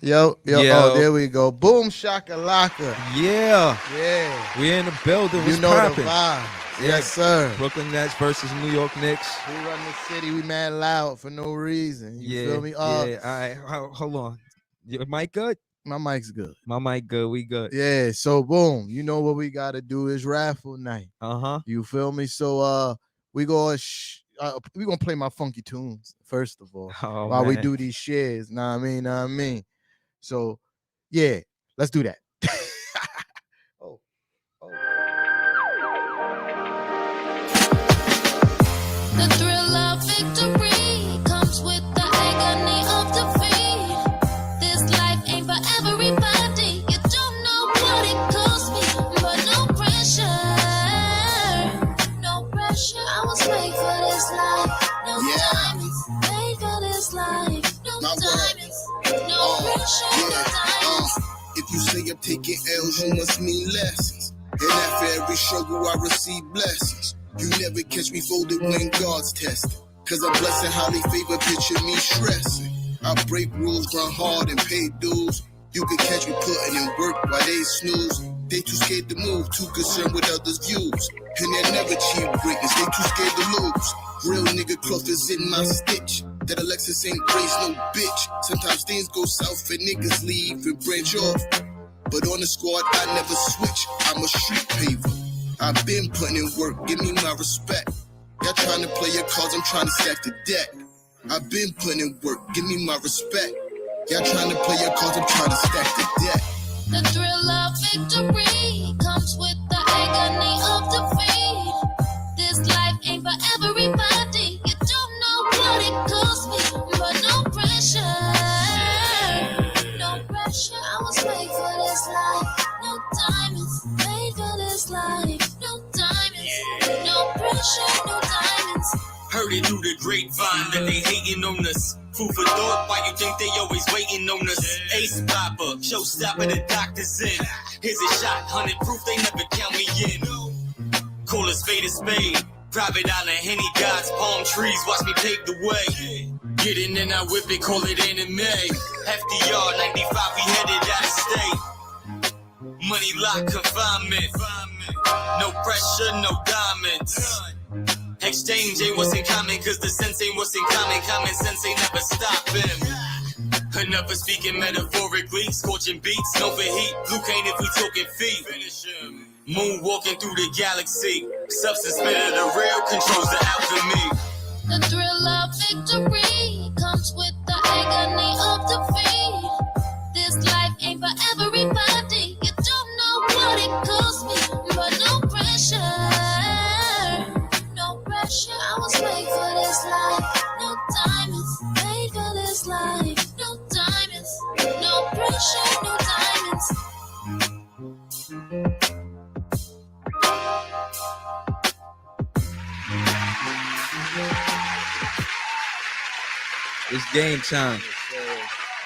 Yo, oh, Yo, there we go. Boom shakalaka. yeah, Yeah. we in the building. You What's know the popping? vibe. Yeah. Yes, sir. Brooklyn Nets versus New York Knicks. We run the city. We mad loud for no reason. You Yeah, feel me? yeah. All right, hold on. Your mic good? My mic's good. My mic good. We good. Yeah, so boom. You know what we gotta do is raffle night. Uh-huh. You feel me? So we gonna play my funky tunes first of all Oh, while we man. do these shares. Know what I mean? So yeah, let's do that. oh. The thrill of victory comes with the agony of defeat. This life ain't for everybody. You don't know what it cost me, but no pressure. No pressure. I was made for this life. No diamonds. Made for this life. No diamonds. No pressure. No diamonds. If you say I'm taking L's, you must mean lessons. And after every struggle, I receive blessings. You never catch me folded when God's testing. Cause I'm blessed and highly favored, picture me stressing. I break rules, run hard and pay dues. You can catch me putting in work while they snooze. They too scared to move, too concerned with others' views. And they never achieve greatness, they too scared to lose. Real nigga cloth is in my stitch. That Alexis ain't praise no bitch. Sometimes things go south and niggas leave and branch off. But on the squad, I never switch. I'm a street paver. I've been putting in work, give me my respect. Y'all trying to play your cards, I'm trying to stack the deck. I've been putting in work, give me my respect. Y'all trying to play your cards, I'm trying to stack the deck. The thrill of victory comes with the agony of defeat. This life ain't for everybody. You don't know what it cost me, but no pressure. No pressure. I was made for this life. No diamonds. Made for this life. No diamonds. No pressure. No diamonds. Heard it through the grapevine that they hating on us. Food for thought, why you think they always waiting on us? Ace popper, showstopper, the doctor's in. Here's a shot, 100 proof they never count me in. Call a spade, private island, Henny gods, palm trees, watch me pave the way. Get in and I whip it, call it anime. FDR, 95, we headed out of state. Money lock, confinement. No pressure, no diamonds. Exchange ain't what's in common, cause the sense ain't what's in common. Common sense ain't never stopping. Another speaking metaphorically, scorching beats, no for heat. Blue cane if we talking feet. Moon walking through the galaxy. Substance spit of the real controls the alchemy. The thrill of victory comes with the agony of defeat. This life ain't for everybody. You don't know what it cost me, but no pressure. No pressure. I was made for this life. No diamonds. Made for this life. No diamonds. No pressure. No diamonds. It's game time.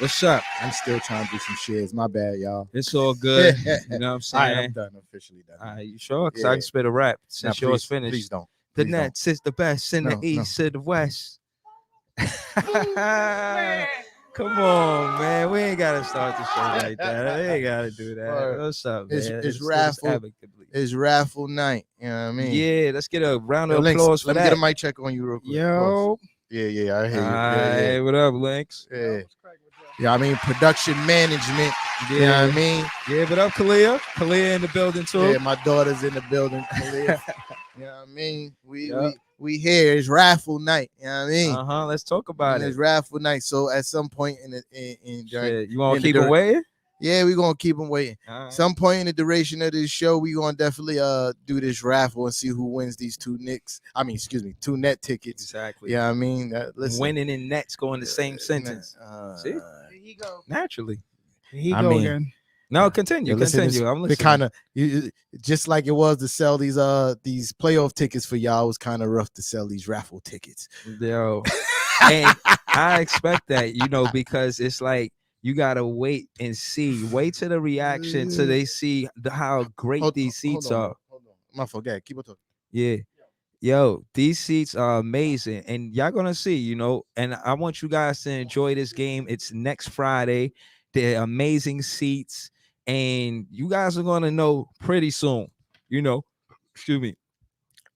What's up? I'm still trying to do some shares. My bad, y'all. It's all good. You know what I'm All saying? right, I'm done. Officially done. All right, you sure? Because Yeah. I can spit a rap Now, since yours please, finished. Please don't. The Please don't. Nets is the best in No, the east to the west. Come on, man. We ain't gotta start the show like that. We ain't gotta do that. Word. What's up, man? It's Let's do this raffle. amicably. It's raffle night. You know what I mean? Yeah, let's get a round Yo, of Lynx, applause for let me that. get a mic check on you real quick. Yo. Yeah, I hear you. Hey, Yeah. what up, Lynx? Yeah, I mean production management. Yeah, You know what I mean? Yeah, what up, Kalia? Kalia in the building too. Yeah, my daughter's in the building. Khalid. You know what I mean? Yeah. We here. It's raffle night. You know what I mean? Let's talk about And it. it's raffle night. So at some point in during, Shit, you want in to the keep it dur- waiting? yeah, we're gonna keep them waiting. All right. Some point in the duration of this show, we gonna definitely do this raffle and see who wins these two net tickets. Exactly. Yeah, I mean, listen, Winning and Nets go in the same sentence. See? Here he go. Naturally. Here he I go mean, again. No, continue. Yeah, listen, continue. I'm it listening. kind of just like it was to sell these playoff tickets for y'all. It was kind of rough to sell these raffle tickets. Yo. And I expect that, because it's like you gotta wait and see. Wait till the reaction till they see how great these seats are. Hold on. My forget. Keep on talking. Yeah. Yo, these seats are amazing. And y'all gonna see, and I want you guys to enjoy this game. It's next Friday. They're amazing seats, and you guys are gonna know pretty soon. You know, excuse me,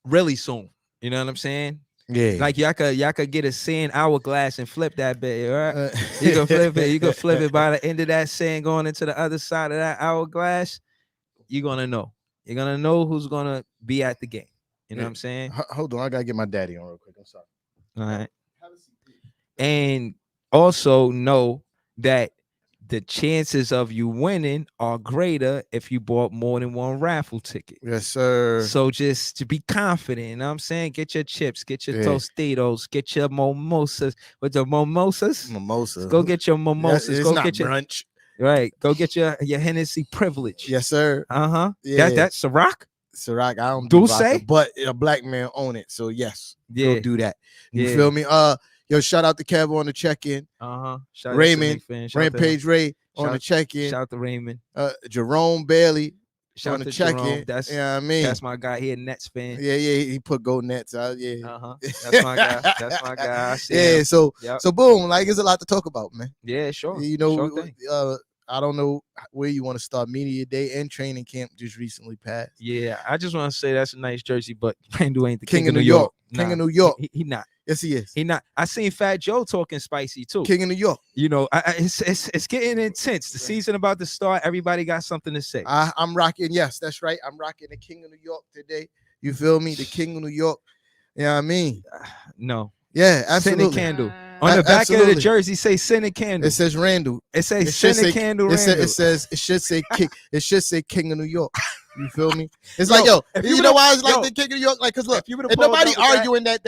really soon. You know what I'm saying? Yeah. Like y'all could get a sand hourglass and flip that bit, right? You can flip it. You can flip it by the end of that sand going into the other side of that hourglass. You're gonna know. You're gonna know who's gonna be at the game. You know what I'm saying? Hold on, I gotta get my daddy on real quick. I'm sorry. All right. And also know that the chances of you winning are greater if you bought more than one raffle ticket. Yes, sir. So just to be confident, you know what I'm saying? Get your chips, get your Tostitos, get your mimosas. With the mimosas? Mimosas. Go get your mimosas. It's Go not get your brunch. Right. Go get your Hennessy privilege. Yes, sir. Uh-huh. Yeah. That's Ciroc? Ciroc, I don't do Dulce? vodka, but a black man own it. So yes, Yeah. go do that. You Yeah. feel me? Yo, shout out to Kev on the check-in. Uh-huh. Shout Raymond, out to Nick, fan. Rampage Ray on the check-in. Shout out to Raymond. Jerome Bailey Shout on out the to check-in. Jerome. That's I mean, that's my guy. He a Nets fan. yeah, he put Go Nets out. Yeah. Uh-huh. That's my guy. That's my guy. I see Yeah, him. so Yep. so boom, like there's a lot to talk about, man. Yeah, sure. You know, Sure thing. I don't know where you want to start. Media day and training camp just recently passed. Yeah, I just want to say that's a nice jersey, but Randall ain't the King of New York. King of New York. He not. Yes, he is. He not. I seen Fat Joe talking spicy too. King of New York. You know, it's getting intense. The season about to start. Everybody got something to say. I'm rocking. Yes, that's right. I'm rocking the King of New York today. You feel me? The King of New York. You know what I mean? No. Yeah, absolutely. Sin and candle. On the back of the jersey, say sin and candle. It says Randall. It says sin and candle. It should say King. It should say King of New York. You feel me? It's like you know why it's like the King of New York? Like, cause look, and nobody arguing that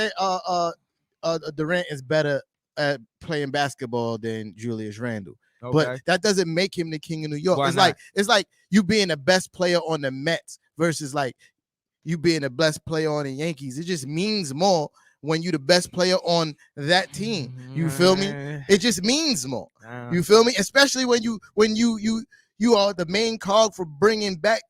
Durant is better at playing basketball than Julius Randle. Okay. But that doesn't make him the King of New York. Why It's not? like you being the best player on the Mets versus like you being the best player on the Yankees. It just means more when you the best player on that team. You feel me? It just means more. You feel me? Especially when you are the main cog for bringing back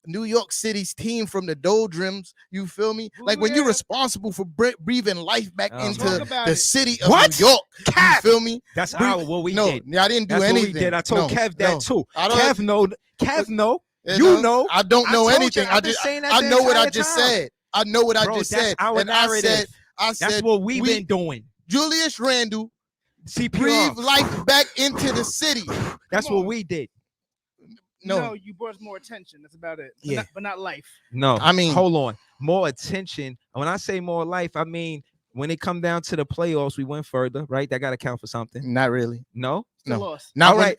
New York City's team from the doldrums. You feel me? Like when you're responsible for breathing life back into the city of New York. You feel me? That's what we did. No, I didn't do That's anything. what we did. I told Kev that too. Kev know. You know. I don't know anything. I know what I just said. I know what I just said. And I said that's what we've been doing. Julius Randle CPR. breathe life back into the city. That's what we did. No, you brought us more attention. That's about it. But not life. No, I mean, hold on. More attention. When I say more life, I mean when it come down to the playoffs, we went further, right? That got to count for something. Not really. No. Still lost. Not when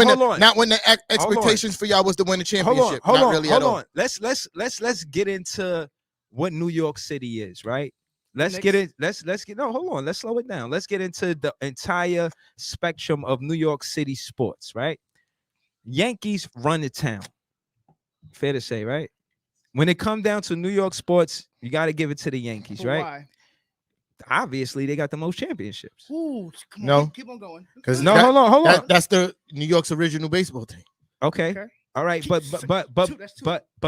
Hold the expectations for y'all was to win the championship. Hold on. Really Hold on. Let's get into what New York City is, right? Let's get it. Let's get no. Hold on. Let's slow it down. Let's get into the entire spectrum of New York City sports, right? Yankees run the town. Fair to say, right? When it comes down to New York sports, you got to give it to the Yankees, right? Why? Obviously, they got the most championships. Ooh, come on, No. keep on going. Because hold on. That's the New York's original baseball team. Okay. All right, but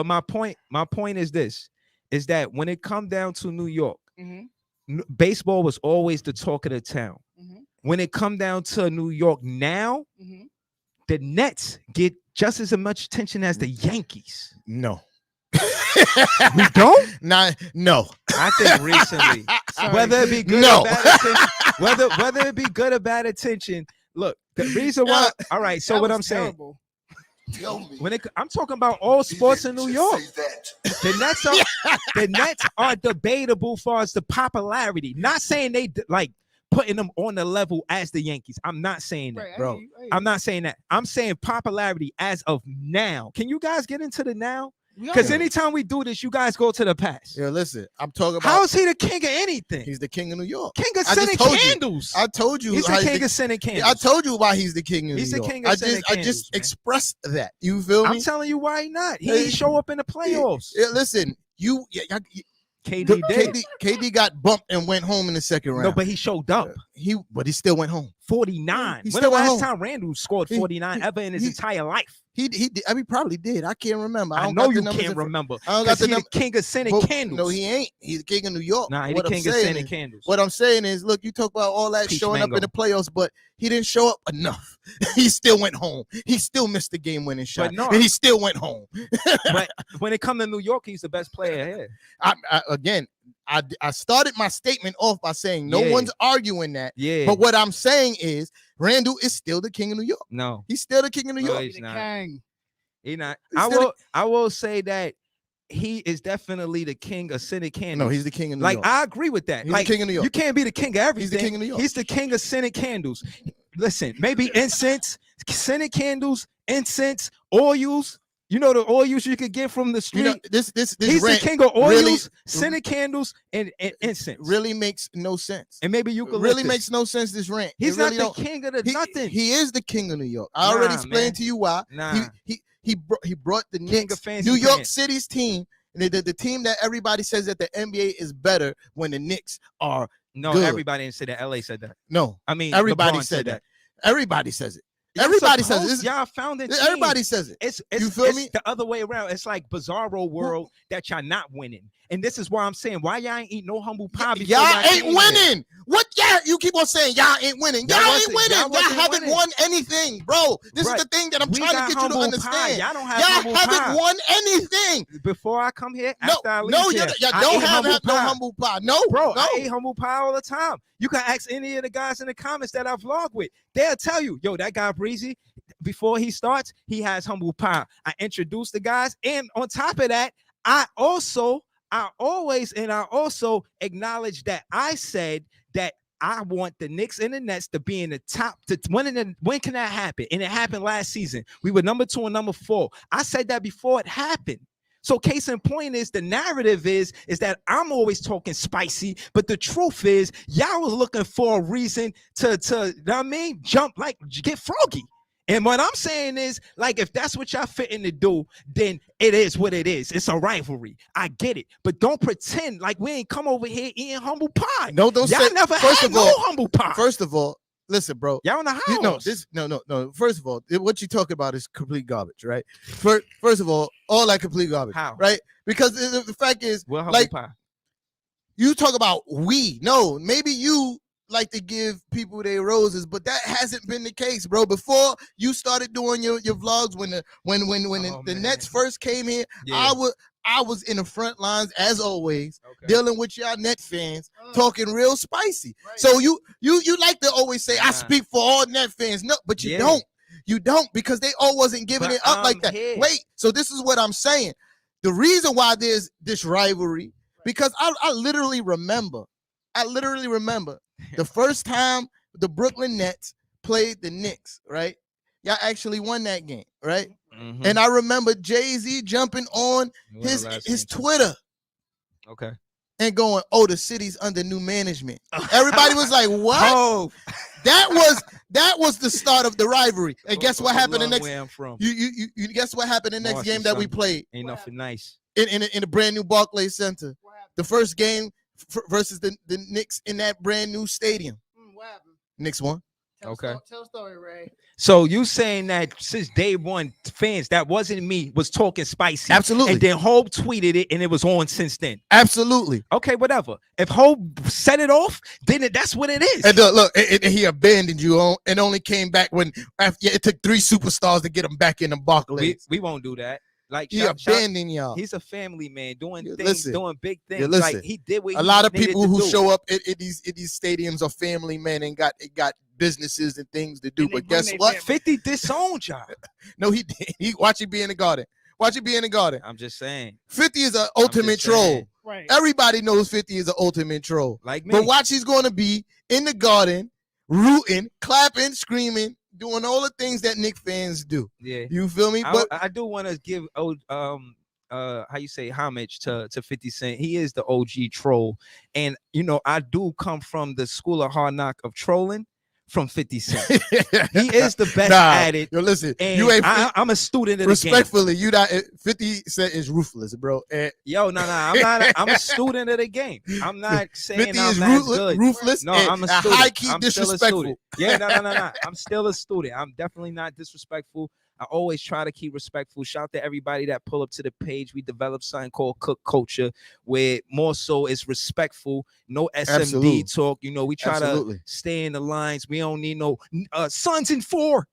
my point is this: is that when it come down to New York, baseball was always the talk of the town. When it come down to New York now, the Nets get just as much attention as the Yankees. No. We don't? No. I think recently, whether it be good or bad attention, whether it be good or bad attention. Look, the reason why. All right, so what I'm saying, I'm talking about all sports in New York. The Nets are debatable far as the popularity. Not saying they like putting them on the level as the Yankees. I'm not saying that, Right, bro. I'm not saying that. I'm saying popularity as of now. Can you guys get into the now? Because anytime we do this, you guys go to the past. Yeah, listen, I'm talking about. How is he the king of anything? He's the king of New York. King of sin and candles. I told you. He's the king of sin and candles. I told you why he's the king of New York. He's the king of sin and candles. I just man. expressed that. You feel me? I'm telling you why not. He didn't show up in the playoffs. Yeah, listen, KD did. KD got bumped and went home in the second round. No, but he showed up. But he still went home. 49. He When still the went last home. time Randall scored 49 ever in his entire life? He did. I mean, probably did. I can't remember. I don't know got the you numbers can't in front- remember. I don't got Because the he's the number. king of scented But, candles. no, he ain't. He's the king of New York. Nah, he what the I'm king of saying scented is, candles. what I'm saying is, look, you talk about all that Peach showing up mango. in the playoffs, but he didn't show up enough. He still went home. He still missed the game-winning shot, no. and he still went home. But when it comes to New York, he's the best player here. I started my statement off by saying no Yeah. one's arguing that. Yeah. But what I'm saying is Randall is still the king of New York. No, He's still the king of New No, York. he's not. Kang. He not. He's I still will. I will say that he is definitely the king of scented candles. No, he's the king of New like York. I agree with that. He's like the king of New York. You can't be the king of everything. He's the king of New York. He's the king of scented candles. Listen, maybe incense, scented candles, incense, oils. You know the oils you could get from the street. You know, this He's rant the king of oils, really- scented candles, and incense. really makes no sense. And maybe you could Really makes no sense. This rant. He's It really not the don't- king of the he, nothing. He is the king of New York. I already Nah, explained man. to you why. Nah. He brought the King Knicks, of fancy New York pants. City's team, the team that everybody says that the NBA is better when the Knicks are No, good. everybody didn't say that. LA said that. no. I mean, Everybody LeBron said that. Everybody says it. You're Everybody says supposed- it. Y'all found it. Everybody says it. It's You feel it's me? the other way around. It's like bizarro world that y'all not winning. And this is why I'm saying why y'all ain't eat no humble pie before Y'all ain't came here. winning. What? Yeah, you keep on saying y'all ain't winning. Y'all Y'all ain't wasn't- winning. y'all Y'all wasn't haven't winning. won anything, bro. This Right. is the thing that I'm We trying got to get you to humble understand. pie. Y'all don't have Y'all humble haven't pie. won anything. Before I come here, No, after I leave no, here, you I don't ate have humble no pie. humble pie. No, Bro, no. I ate humble pie all the time. You can ask any of the guys in the comments that I vlog with. They'll tell you, yo, that guy Breezy, before he starts, he has humble pie. I introduce the guys, and on top of that, I also acknowledge that I said that I want the Knicks and the Nets to be in the top. When can that happen? And it happened last season. We were number 2 and number 4. I said that before it happened. So case in point is the narrative is that I'm always talking spicy, but the truth is y'all was looking for a reason to you know what I mean, jump, like get froggy. And what I'm saying is, like, if that's what y'all fitting to do, then it is what it is. It's a rivalry. I get it. But don't pretend like we ain't come over here eating humble pie. No, don't y'all say. never First had of all, no humble pie. First of all, listen, bro. Y'all in the house. No. First of all, what you talk about is complete garbage, right? First of all that complete garbage, How? right? Because the fact is, Well, humble like, pie. you talk about we. No, maybe you like to give people their roses, but that hasn't been the case, bro. Before you started doing your vlogs, when the man. Nets first came in, Yeah. I was in the front lines as always, Okay. dealing with y'all Net fans, talking real spicy. Right. So you like to always say, I Nah. speak for all Net fans. No, but you Yeah. don't. You don't, because they all wasn't giving But it up like I'm that. here. Wait, so this is what I'm saying. The reason why there's this rivalry, because I literally remember the first time the Brooklyn Nets played the Knicks, right? Y'all actually won that game, right? Mhm. And I remember Jay-Z jumping on We won the last his game. Twitter Okay. and going, "Oh, the city's under new management." Everybody was like, "What?" Oh, That was the start of the rivalry. And guess what happened the next? Where I'm from. You guess what happened the next Marshall, game that we son. played Ain't nothing nice. in the brand new Barclays Center? The first game versus the Knicks in that brand new stadium. What happened? Knicks won. Okay. Tell a story, Ray. So you saying that since day one, fans that wasn't me was talking spicy, Absolutely. and then Hope tweeted it, and it was on since then. Absolutely. Okay, whatever. If Hope set it off, then that's what it is. And look, he abandoned you on and only came back when after it took 3 superstars to get him back in the Barclays. we won't do that. Like He abandoned y'all. he's a family man doing Yeah, things, listen. doing big things. Yeah, listen. Like he did what A lot of needed people to who do. show up in these stadiums are family men and got businesses and things to do. And they But bring guess their what? family. 50 disowned y'all. No, he did. He watch it be in the garden. Watch it be in the garden. I'm just saying. 50 is an I'm ultimate just troll. saying. Right. Everybody knows 50 is an ultimate troll. Like me. But watch, he's going to be in the garden, rooting, clapping, screaming, doing all the things that Knicks fans do. Yeah. You feel me? But I do want to give how you say homage to 50 Cent. He is the OG troll, and you know I do come from the school of hard knock of trolling, from 50 Cent. He is the best Nah, at it. Yo, listen, And you ain't I'm a student of the game. respectfully. You not 50 Cent is ruthless, bro. And Yo, no, I'm not. I'm a student of the game. I'm not saying 50 I'm is not as good. ruthless. No, and I'm a student. high key I'm still a disrespectful. student. Yeah, no. I'm still a student. I'm definitely not disrespectful. I always try to keep respectful. Shout out to everybody that pull up to the page. We developed something called Cook Culture, where more so it's respectful, no SMD Absolutely. talk. You know, we try Absolutely. to stay in the lines. We don't need no sons in 4.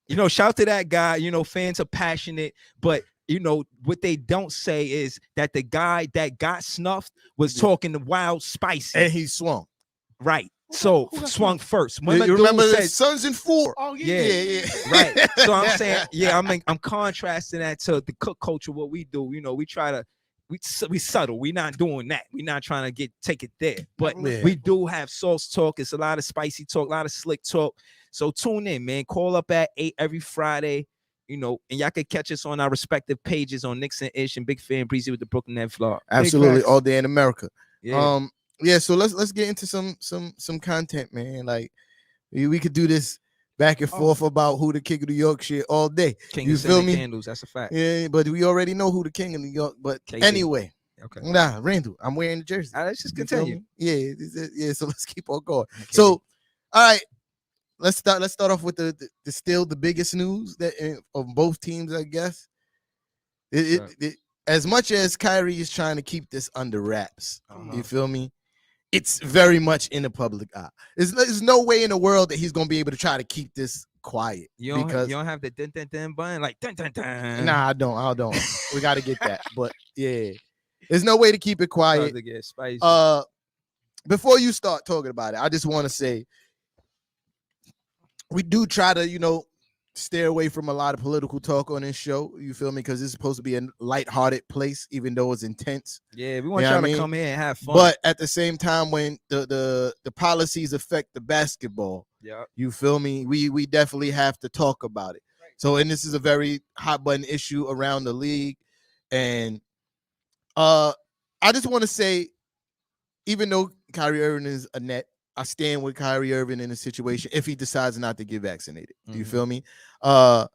You know, shout to that guy. You know, fans are passionate, but you know what they don't say is that the guy that got snuffed was talking the wild spicy, And he swung. right. So Who got swung first. You Dude remember the said, Sons in 4? Oh yeah. Right. So I'm saying, yeah, I'm contrasting that to the cook culture. What we do, you know, we try to we subtle. We not doing that. We not trying to take it there. But Yeah. we do have sauce talk. It's a lot of spicy talk, a lot of slick talk. So tune in, man. Call up at 8 every Friday. You know, and y'all can catch us on our respective pages on Nixon Ish and Big Fan Breezy with the Brooklyn Net Vlog. Absolutely, all day in America. Yeah. Yeah. So let's get into some content, man. Like we could do this back and forth about who the king of New York shit all day. King You of feel Seven me? Candles, that's a fact. Yeah, but we already know who the king of New York. But KD. anyway, Okay. nah, Randall, I'm wearing the jersey. Let's just You feel continue. me? Yeah. So let's keep on going. Okay. So, all right, let's start off with the still the biggest news that of both teams, I guess. As much as Kyrie is trying to keep this under wraps, you feel me? It's very much in the public eye. There's no way in the world that he's gonna be able to try to keep this quiet. You don't have the dun button like dun dun dun. Nah, I don't. We got to get that. But yeah, there's no way to keep it quiet. To get spicy. Before you start talking about it, I just want to say we do try to, you know, stay away from a lot of political talk on this show. You feel me? Because it's supposed to be a lighthearted place, even though it's intense. Yeah, we want You know y'all what I to mean? come here and have fun. But at the same time, when the policies affect the basketball, yeah, you feel me? We definitely have to talk about it. So, and this is a very hot button issue around the league. And I just want to say, even though Kyrie Irving is a net, I stand with Kyrie Irving in a situation if he decides not to get vaccinated. You feel me? I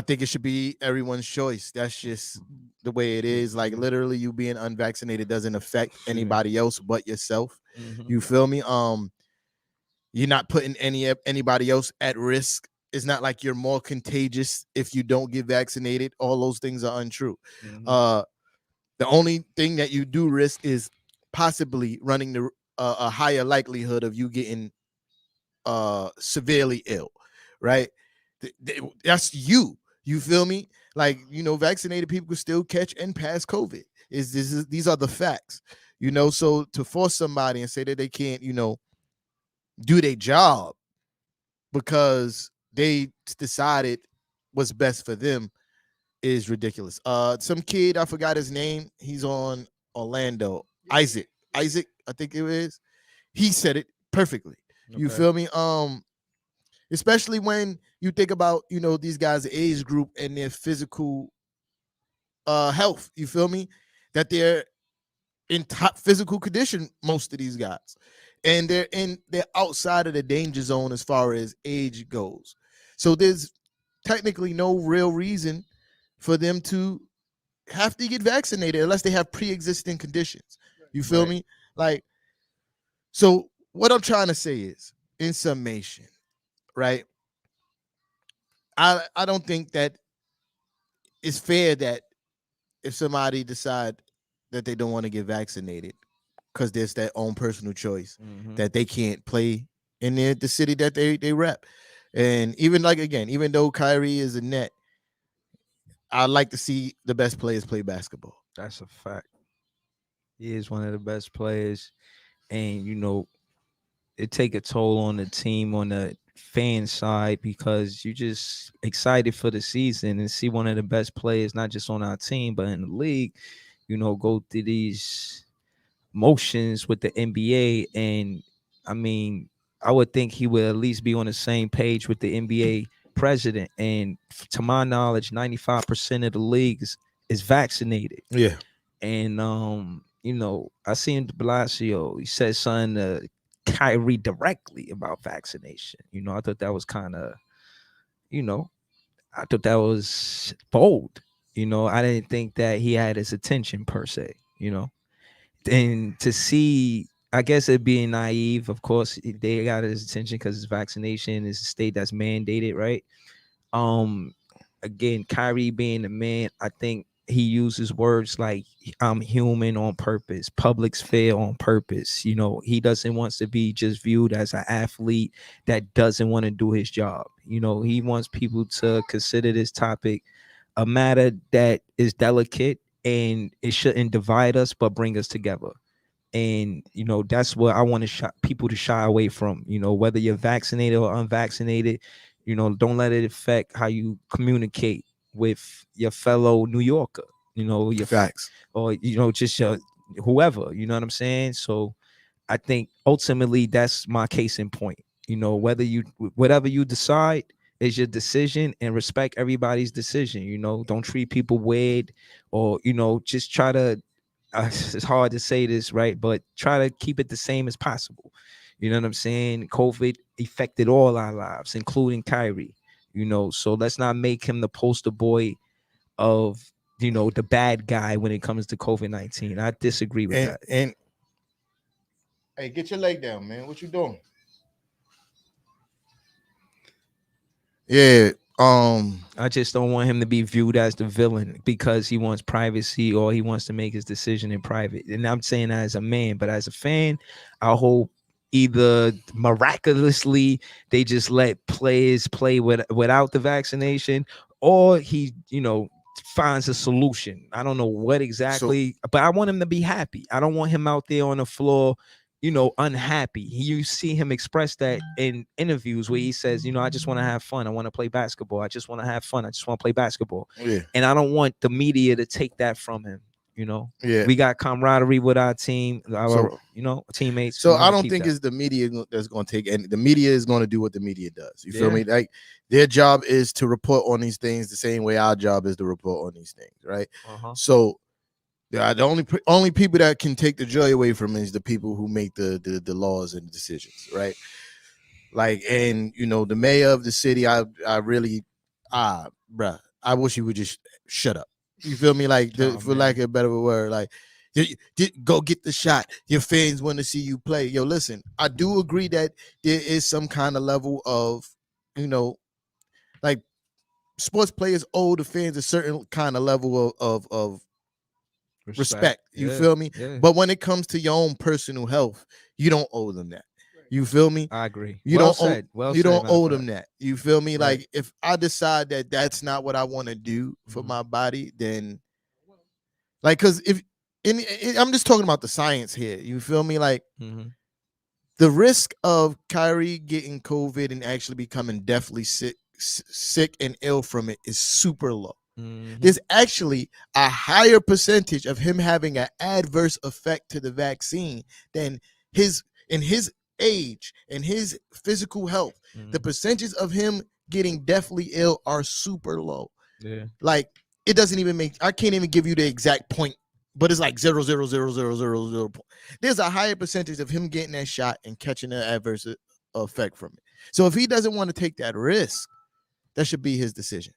think it should be everyone's choice. That's just the way it is. Like literally, you being unvaccinated doesn't affect anybody else but yourself. You feel me? You're not putting anybody else at risk. It's not like you're more contagious if you don't get vaccinated. All those things are untrue. The only thing that you do risk is possibly running a higher likelihood of you getting severely ill, right? That's you feel me? Like, you know, vaccinated people can still catch and pass COVID. These are the facts, you know. So to force somebody and say that they can't, you know, do their job because they decided what's best for them is ridiculous. Some kid, I forgot his name, he's on Orlando. Isaac, I think it is. He said it perfectly. You feel me? Especially when you think about, you know, these guys' age group and their physical health. You feel me? That they're in top physical condition, most of these guys, and they're outside of the danger zone as far as age goes. So there's technically no real reason for them to have to get vaccinated unless they have pre-existing conditions. You feel me? Like, so what I'm trying to say is, in summation, right? I don't think that it's fair that if somebody decide that they don't want to get vaccinated because there's their own personal choice, that they can't play in the city that they rep. And even like, again, even though Kyrie is a net, I'd like to see the best players play basketball. That's a fact. He is one of the best players, and you know, it take a toll on the team, on the fan side, because you just excited for the season and see one of the best players, not just on our team but in the league, you know, go through these motions with the NBA. And I mean, I would think he would at least be on the same page with the NBA president. And to my knowledge, 95% of the league is vaccinated. Yeah. And you know, I seen De Blasio. He said something Kyrie directly about vaccination. I thought that was kind of, I thought that was bold. I didn't think that he had his attention per se. And to see, I guess it being naive, of course, they got his attention because his vaccination is a state that's mandated, right? Um, Again, Kyrie being a man, I think he uses words like "I'm human" on purpose, public sphere on purpose. He doesn't want to be just viewed as an athlete that doesn't want to do his job. He wants people to consider this topic a matter that is delicate, and it shouldn't divide us but bring us together. And that's what I want to people to shy away from. Whether you're vaccinated or unvaccinated, don't let it affect how you communicate with your fellow New Yorker, your Facts. or just your whoever, you know what I'm saying? So I think ultimately that's my case in point. Whatever you decide is your decision, and respect everybody's decision. Don't treat people weird, or just try to it's hard to say this, right? But try to keep it the same as possible. You know what I'm saying? COVID affected all our lives, including Kyrie. So let's not make him the poster boy of the bad guy when it comes to COVID-19. I disagree with that. And hey, get your leg down, man. What you doing? Yeah. I just don't want him to be viewed as the villain because he wants privacy or he wants to make his decision in private. And I'm saying that as a man, but as a fan, I hope either miraculously they just let players play without the vaccination, or he, finds a solution. I don't know what exactly, but I want him to be happy. I don't want him out there on the floor unhappy. You see him express that in interviews where he says, I just want to have fun. I want to play basketball. I just want to have fun. I just want to play basketball. Yeah. And I don't want the media to take that from him. Yeah. We got camaraderie with our team, our teammates. So I don't think it's the media that's going to take, and the media is going to do what the media does. You feel me? Like their job is to report on these things the same way our job is to report on these things, right? So the only people that can take the joy away from it is the people who make the laws and the decisions, right? Like, and the mayor of the city, I really, bruh, I wish he would just shut up. You feel me? Like, for lack of a better word, like, go get the shot. Your fans want to see you play. Yo, listen, I do agree that there is some kind of level of, like, sports players owe the fans a certain kind of level of respect. You feel me? Yeah. But when it comes to your own personal health, you don't owe them that. You feel me? I agree. You don't owe them that. You feel me? Right. Like, if I decide that that's not what I want to do for my body, then like, because I'm just talking about the science here. You feel me? Like, the risk of Kyrie getting COVID and actually becoming deathly sick and ill from it is super low. There's actually a higher percentage of him having an adverse effect to the vaccine than his age and his physical health. The percentage of him getting deathly ill are super low. Yeah. Like, it doesn't even make, I can't even give you the exact point, but it's like 0.00000. There's a higher percentage of him getting that shot and catching an adverse effect from it. So if he doesn't want to take that risk, that should be his decision,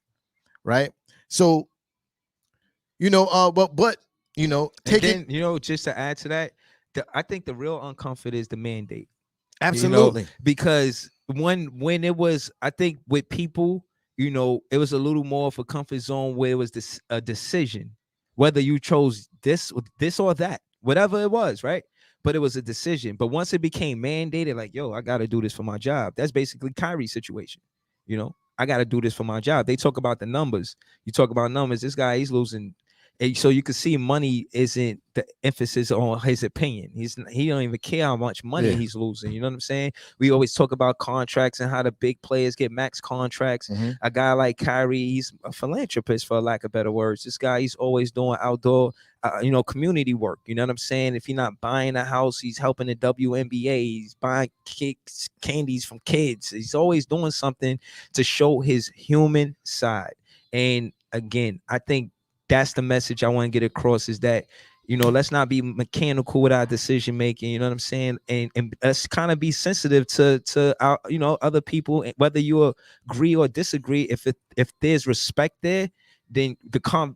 right? So, but just to add to that, I think the real uncomfort is the mandate. Absolutely. Because when it was, I think with people, it was a little more of a comfort zone where it was a decision, whether you chose this or that, whatever it was, right? But it was a decision. But once it became mandated, like, yo, I got to do this for my job. That's basically Kyrie's situation. I got to do this for my job. They talk about the numbers. You talk about numbers. This guy, he's losing. And so you can see money isn't the emphasis on his opinion. He don't even care how much money he's losing. You know what I'm saying? We always talk about contracts and how the big players get max contracts. A guy like Kyrie, he's a philanthropist, for lack of better words. This guy, he's always doing outdoor, community work. You know what I'm saying? If he's not buying a house, he's helping the WNBA. He's buying candies from kids. He's always doing something to show his human side. And again, I think that's the message I want to get across, is that You know, let's not be mechanical with our decision making. You know what I'm saying? And let's kind of be sensitive to our, you know, other people, whether you agree or disagree. If there's respect there, then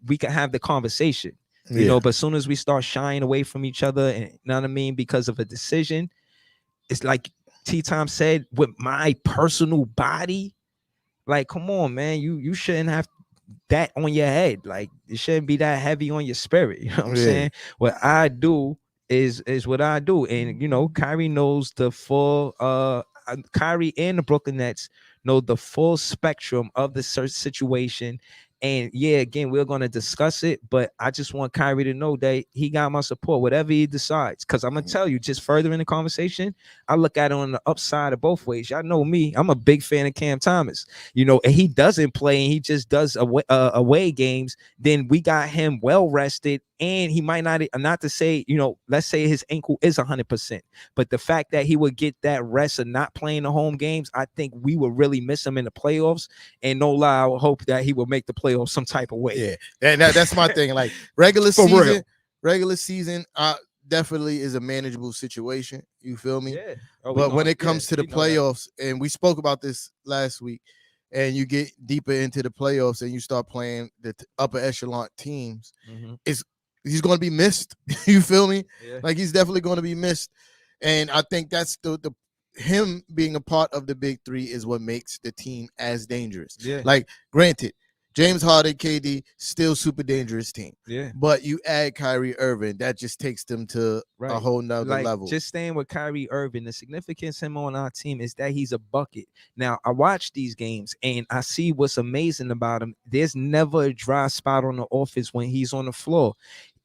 we can have the conversation. You know, but as soon as we start shying away from each other, and you know what I mean, because of a decision, it's like T Tom said, with my personal body. Like, come on, man, you shouldn't have that on your head. Like, it shouldn't be that heavy on your spirit. You know what I'm saying? What I do is what I do. And you know, Kyrie knows the full Kyrie and the Brooklyn Nets know the full spectrum of the search situation. And yeah, again, we're going to discuss it, but I just want Kyrie to know that he got my support, whatever he decides. Because I'm going to tell you, just further in the conversation, I look at it on the upside of both ways. Y'all know me. I'm a big fan of Cam Thomas, you know, and he doesn't play and he just does away games. Then we got him well rested, and he might not to say, you know, let's say his ankle is 100%. But the fact that he would get that rest of not playing the home games, I think we would really miss him in the playoffs. And no lie, I would hope that he will make the playoffs some type of way. Yeah, and that's my thing. Like regular season, definitely is a manageable situation. You feel me? Yeah. But when it comes to the playoffs, and we spoke about this last week, and you get deeper into the playoffs and you start playing the upper echelon teams, he's going to be missed. You feel me? Yeah. Like, he's definitely going to be missed. And I think that's the him being a part of the big three is what makes the team as dangerous. Yeah. Like, granted, James Harden, KD, still super dangerous team. Yeah. But you add Kyrie Irving, that just takes them to a whole nother level. Just staying with Kyrie Irving, the significance of him on our team is that he's a bucket. Now, I watch these games and I see what's amazing about him. There's never a dry spot on the offense when he's on the floor.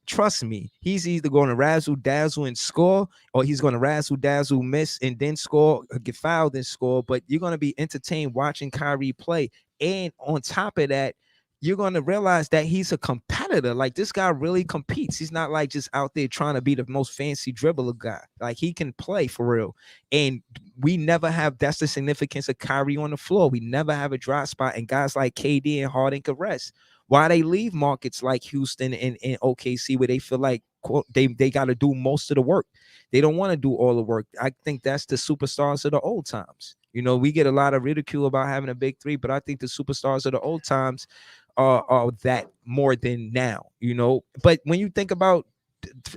Trust me, he's either going to razzle dazzle and score, or he's going to razzle dazzle, miss, and then score, or get fouled and score. But you're going to be entertained watching Kyrie play. And on top of that, you're going to realize that he's a competitor. Like, this guy really competes. He's not like just out there trying to be the most fancy dribbler guy. Like, he can play for real. And we never have, that's the significance of Kyrie on the floor. We never have a dry spot, and guys like KD and Harden can rest. Why they leave markets like Houston and OKC, where they feel like they got to do most of the work. They don't want to do all the work. I think that's the superstars of the old times. You know, we get a lot of ridicule about having a big three, but I think the superstars of the old times are that more than now, you know. But when you think about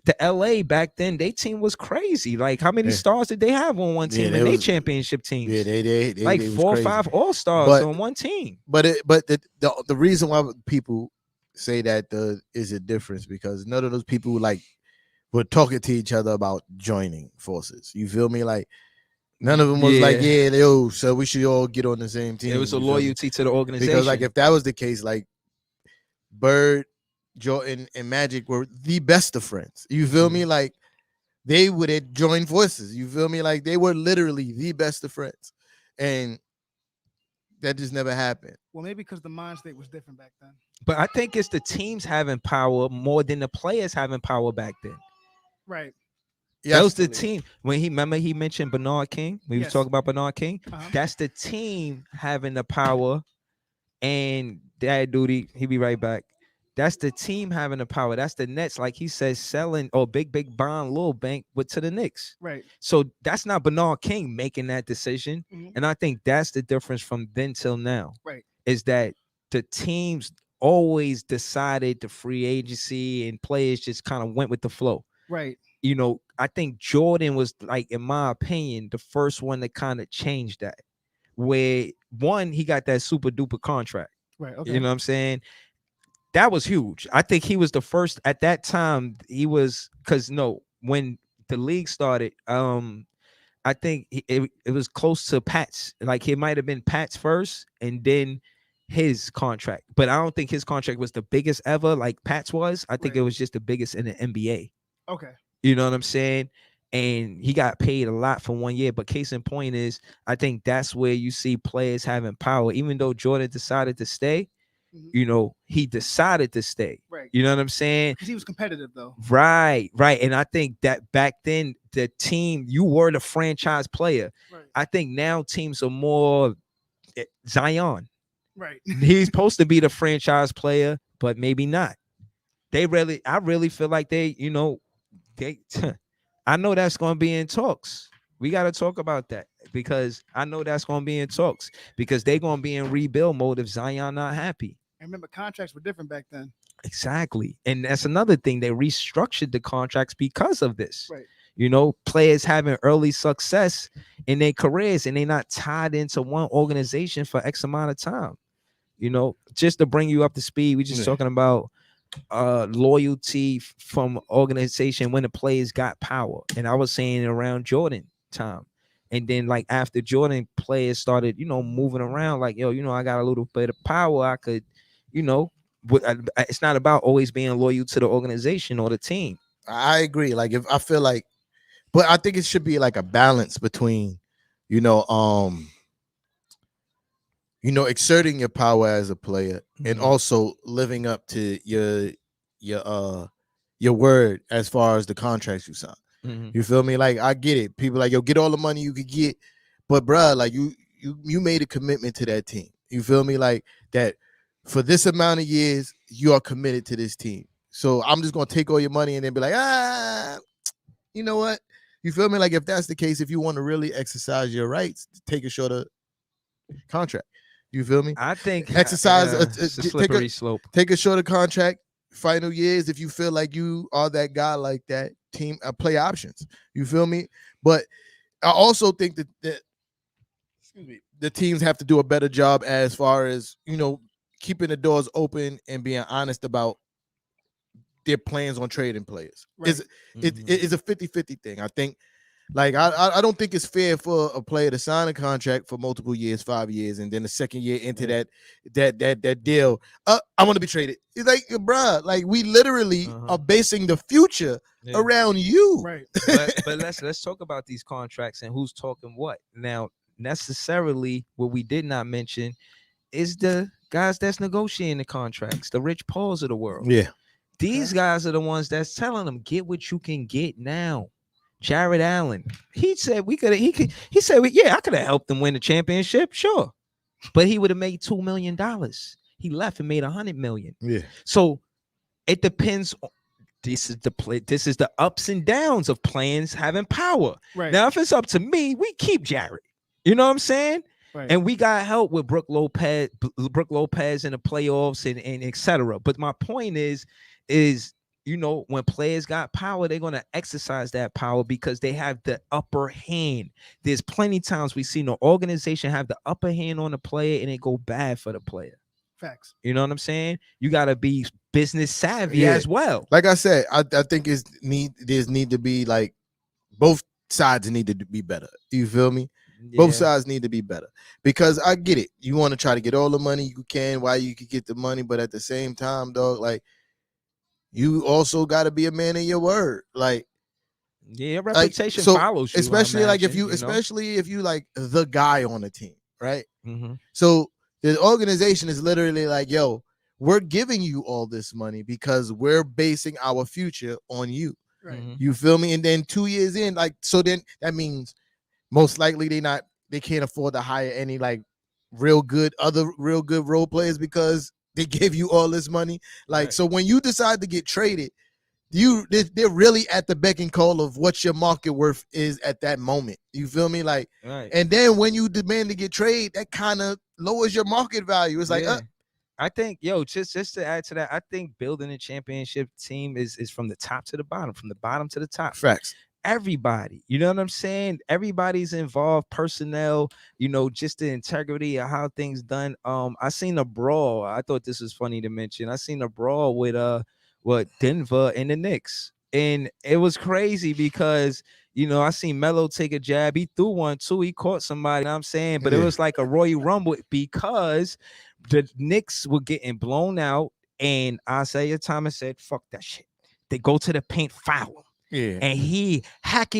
the LA back then, their team was crazy. Like, how many stars did they have on one team in their championship teams? Yeah, they like 4 or 5 all-stars on one team. But the reason why people say that is a difference, because none of those people like were talking to each other about joining forces. You feel me? Like, none of them was like, so we should all get on the same team. It was a loyalty to the organization. Because, like, if that was the case, like, Bird, Jordan, and Magic were the best of friends. You feel me? Like, they would have joined forces. You feel me? Like, they were literally the best of friends. And that just never happened. Well, maybe because the mind state was different back then. But I think it's the teams having power more than the players having power back then. Right. That was the team. When he mentioned Bernard King. We was talking about Bernard King. That's the team having the power. And Dad Duty, he'll be right back. That's the team having the power. That's the Nets, like he says, selling big bond, little bank, but to the Knicks. Right. So that's not Bernard King making that decision. And I think that's the difference from then till now. Right. Is that the teams always decided the free agency and players just kind of went with the flow. Right. You know, I think Jordan was, like, in my opinion, the first one that kind of changed that. Where, one, he got that super duper contract. Right. Okay. You know what I'm saying? That was huge. I think he was the first at that time. He was, when the league started, I think it was close to Pat's. Like, it might have been Pat's first and then his contract. But I don't think his contract was the biggest ever like Pat's was. I think it was just the biggest in the NBA. Okay. You know what I'm saying? And he got paid a lot for 1 year. But case in point is, I think that's where you see players having power. Even though Jordan decided to stay, you know, he decided to stay. Right. You know what I'm saying? Because he was competitive, though. Right. And I think that back then, the team, you were the franchise player. Right. I think now teams are more Zion. Right. He's supposed to be the franchise player, but maybe not. I really feel like they, I know that's going to be in talks. We got to talk about that because I know that's going to be in talks because they're going to be in rebuild mode if Zion not happy. And remember, contracts were different back then. Exactly. And that's another thing. They restructured the contracts because of this. Right. Players having early success in their careers and they're not tied into one organization for X amount of time. Just to bring you up to speed, we're just talking about loyalty from organization when the players got power. And I was saying around Jordan time. And then like after Jordan, players started, moving around like, yo, I got a little bit of power. I could, it's not about always being loyal to the organization or the team. I agree. Like if I feel like, but I think it should be like a balance between, exerting your power as a player and also living up to your word as far as the contracts you sign. You feel me? Like I get it. People like, yo, get all the money you could get, but bruh, like you made a commitment to that team. You feel me? Like that for this amount of years, you are committed to this team. So I'm just gonna take all your money and then be like, you know what? You feel me? Like if that's the case, if you want to really exercise your rights, take a shorter contract. You feel me? I think exercise it's a slippery slope. Take a shorter contract. Final years, if you feel like you are that guy like that, team play options. You feel me? But I also think that the teams have to do a better job as far as keeping the doors open and being honest about their plans on trading players. Right. It's a 50-50 thing. I think like I don't think it's fair for a player to sign a contract for multiple years, 5 years, and then the second year into that deal, I want to be traded. It's like, bruh, like we literally are basing the future around you. Right. But let's talk about these contracts and who's talking what. Now, necessarily what we did not mention is the guys that's negotiating the contracts, the Rich Pauls of the world. Yeah. These guys are the ones that's telling them, get what you can get now. Jared Allen, he said I could have helped them win the championship, sure, but he would have made $2 million. He left and made $100 million. Yeah. So it depends. This is the ups and downs of players having power. Right. Now, if it's up to me, we keep Jared. You know what I'm saying? Right. And we got help with Brooke Lopez in the playoffs and etc. But my point is when players got power, they're going to exercise that power because they have the upper hand. There's plenty of times we've seen the organization have the upper hand on the player and it go bad for the player. Facts. You know what I'm saying? You got to be business savvy as well. Like I said, I think there's need to be like both sides need to be better. You feel me? Yeah. Both sides need to be better because I get it. You want to try to get all the money you can while you can get the money, but at the same time, dog, like you also got to be a man of your word. Like, yeah, reputation follows you. Especially like if you like the guy on the team, right? So the organization is literally like, yo, we're giving you all this money because we're basing our future on you. Right. You feel me? And then 2 years in, like, so then that means most likely they can't afford to hire any like real good role players because they gave you all this money. Like, so when you decide to get traded, they're really at the beck and call of what your market worth is at that moment. You feel me? Like, and then when you demand to get traded, that kind of lowers your market value. It's like, I think, just to add to that, I think building a championship team is from the top to the bottom, from the bottom to the top. Facts. Everybody, you know what I'm saying? Everybody's involved, personnel, just the integrity of how things done. I seen a brawl. I thought this was funny to mention. I seen a brawl with Denver and the Knicks. And it was crazy because I seen Melo take a jab. He threw one too. He caught somebody, you know what I'm saying? But it was like a Royal Rumble because the Knicks were getting blown out. And Isaiah Thomas said, fuck that shit. They go to the paint, foul him. Yeah, and he hacked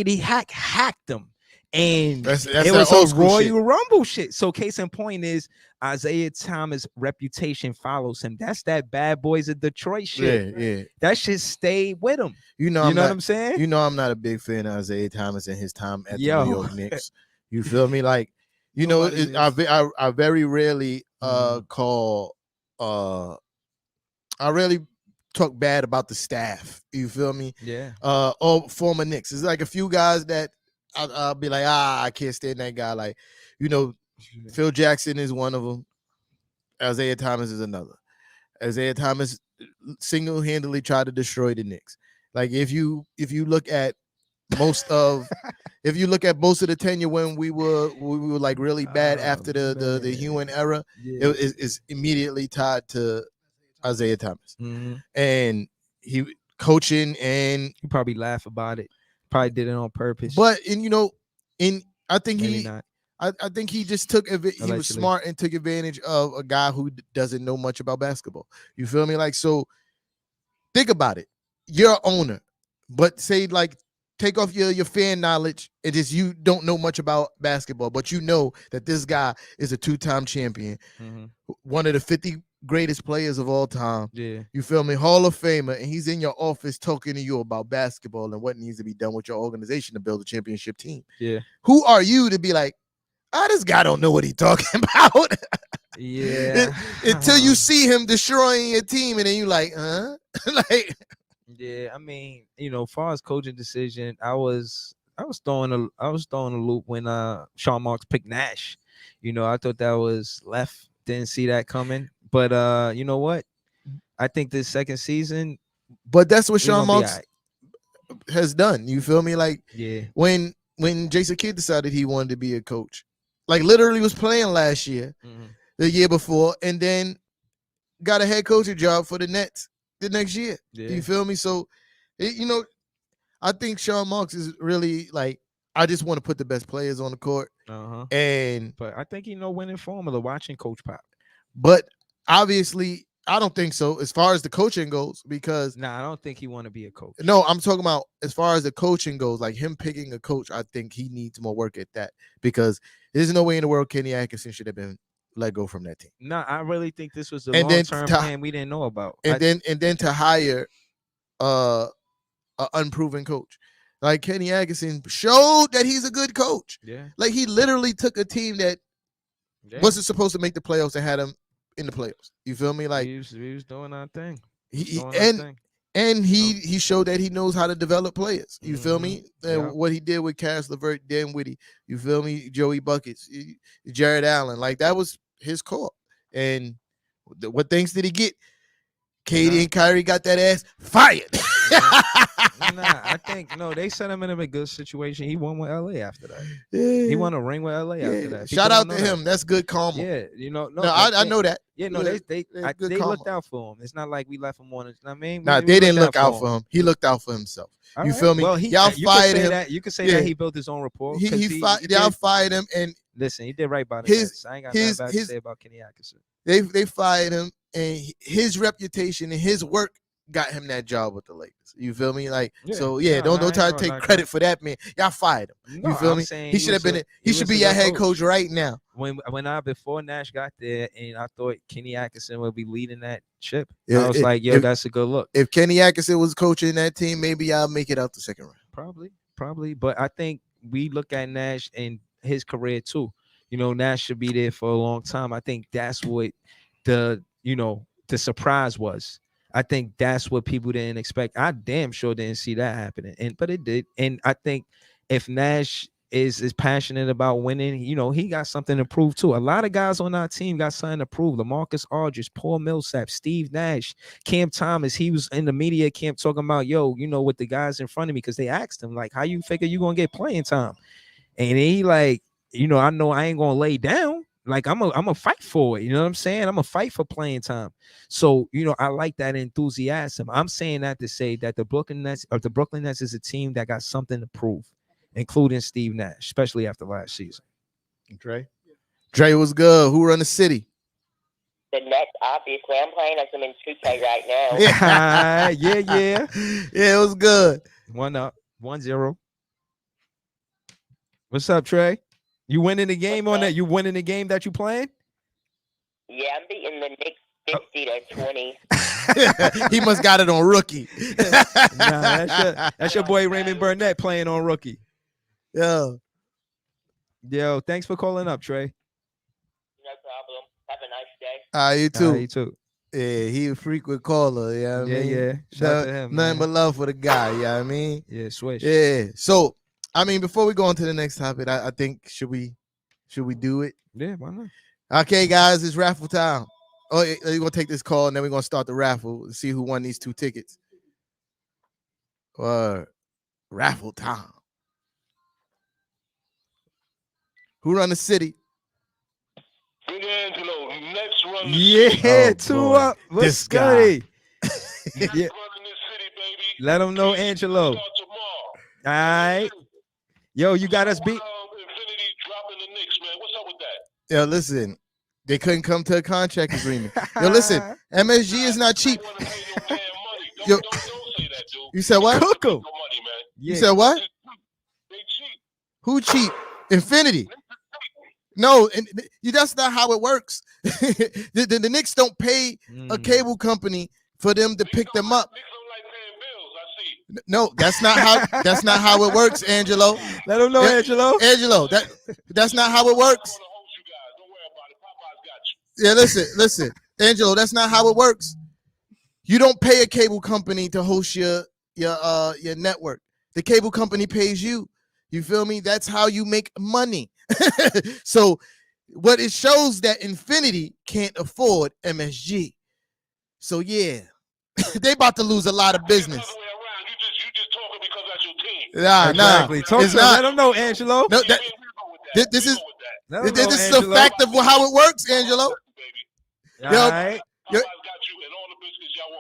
them, and that's it was a Royal Rumble shit. So case in point is Isaiah Thomas' reputation follows him. That's that Bad Boys of Detroit shit. Yeah. That shit stayed with him. You know what I'm saying? I'm not a big fan of Isaiah Thomas and his time at the New York Knicks. You feel me? Like, I very rarely call talk bad about the staff. You feel me? Yeah. Or former Knicks. It's like a few guys that I'll be like, I can't stand that guy. Like, Phil Jackson is one of them. Isaiah Thomas is another. Isaiah Thomas single-handedly tried to destroy the Knicks. Like if you look at most of the tenure when we were like really bad after the Hewan era, it's immediately tied to Isaiah Thomas. And he coaching, and he probably laugh about it. Probably did it on purpose. But I think Maybe he not. I think he just he was smart and took advantage of a guy who doesn't know much about basketball. You feel me? Like, so think about it. You're an owner, but say like take off your fan knowledge and just you don't know much about basketball, but you know that this guy is a 2-time champion, one of the 50 greatest players of all time. Yeah. You feel me? Hall of Famer, and he's in your office talking to you about basketball and what needs to be done with your organization to build a championship team. Yeah. Who are you to be like, this guy don't know what he's talking about? Yeah. Until you see him destroying your team, and then you like, like. Yeah, I mean, far as coaching decision, I was throwing a loop when Sean Marks picked Nash. I thought that was left. Didn't see that coming. But you know what? I think this second season. But that's what Sean Marks has done. You feel me? Like, yeah. When Jason Kidd decided he wanted to be a coach, like literally was playing last year, the year before, and then got a head coaching job for the Nets the next year. Yeah. You feel me? So, I think Sean Marks is really like, I just want to put the best players on the court. But I think winning formula watching Coach Pop. But obviously, I don't think so as far as the coaching goes, because I don't think he want to be a coach. No, I'm talking about as far as the coaching goes, like him picking a coach. I think he needs more work at that, because there's no way in the world Kenny Atkinson should have been let go from that team. No, I really think this was a long-term plan we didn't know about. And then to hire an unproven coach. Like Kenny Atkinson showed that he's a good coach. Yeah. Like he literally took a team that wasn't supposed to make the playoffs and had them in the playoffs. You feel me? Like he was doing our thing. And he showed that he knows how to develop players. You feel me? And what he did with Cass LeVert, Dan Whitty, you feel me? Joey Buckets, Jared Allen, like that was his call. And what things did he get? Katie and Kyrie got that ass fired. I think they set him in a good situation. He won with LA after that. Yeah. He won a ring with LA after that. Shout out to him. That's good karma. Yeah, I know that. Yeah, no, they looked out for him. It's not like we left him on. I mean, they didn't look out for him. He looked out for himself. You feel me? Well, y'all fired him. You could say that he built his own rapport. Y'all fired him, and listen, he did right by the Nets. I ain't got nothing bad to say about Kenny Atkinson. They fired him, and his reputation and his work got him that job with the Lakers. You feel me? Like, don't try to take credit for that, man. Y'all fired him. You feel me? He should have been. He should be your head coach right now. Before Nash got there, and I thought Kenny Atkinson would be leading that ship. I was like, that's a good look. If Kenny Atkinson was coaching that team, maybe I'll make it out the second round. Probably. But I think we look at Nash and his career too. Nash should be there for a long time. I think that's what the surprise was. I think that's what people didn't expect. I damn sure didn't see that happening, but it did. And I think if Nash is passionate about winning, he got something to prove too. A lot of guys on our team got something to prove. LaMarcus Aldridge, Paul Millsap, Steve Nash, Cam Thomas. He was in the media camp talking about, with the guys in front of me, because they asked him like, how you figure you gonna get playing time? And he like, I know I ain't gonna lay down. Like I'm a fight for it. You know what I'm saying? I'm a fight for playing time. So, I like that enthusiasm. I'm saying that to say that the Brooklyn Nets is a team that got something to prove, including Steve Nash, especially after last season. Dre was good. Who run the city? The Nets, obviously. I'm playing as them in 2K right now. Yeah, it was good. 1-0, 1-0. What's up, Trey? You winning the game on that? You winning the game that you playing? Yeah, I'm beating the Knicks 50-20. He must got it on rookie. That's your boy Raymond Burnett playing on rookie. Yo, thanks for calling up, Trey. No problem. Have a nice day. You too. You too. Yeah, he a frequent caller. You know what I Yeah, mean? yeah. Shout out to him, Nothing man. but love for the guy. You know what I mean? Yeah, Swish. Yeah. So, I mean, before we go on to the next topic, I think should we do it? Yeah, why not? Okay, guys, it's raffle time. Oh, you're gonna take this call and then we're gonna start the raffle and see who won these 2 tickets. Raffle time. Who run the city? Big Angelo, next run the Yeah, city. 2 boy. up. What's This guy. goody? Next Yeah. run in this city, baby. Let them know, Angelo. Start tomorrow. All right. Yo, you got us beat. Infinity dropping the Knicks, man. What's up with that? Yo, listen, they couldn't come to a contract agreement. Yo, listen, MSG is not cheap. I wanna pay no damn money. Yo. Don't say that, dude. You said what? Cook 'em. No money, man. You Yeah. said what? They cheap. Who cheap? Infinity. No, and that's not how it works. the Knicks don't pay a cable company for them to pick them up. Knicks don't like paying bills. I see. No, that's not how it works, Angelo. Let them know, Yeah. Angelo. Angelo, that's not how it works. I want to host you guys. Don't worry about it. Popeye's got you. Yeah, listen, Angelo, that's not how it works. You don't pay a cable company to host your network. The cable company pays you. You feel me? That's how you make money. So what it shows that Infinity can't afford MSG. So yeah, they about to lose a lot of business. Other way around. You just talking because that's your team. Exactly. Talk it's to him. not. Let them know, Angelo. No, We go with that. this We is go with that. Let 'em know, this is a Angelo. fact of how it works, Angelo. Baby. All Yo. right. Yo- Popeye's got you and all the biscuits y'all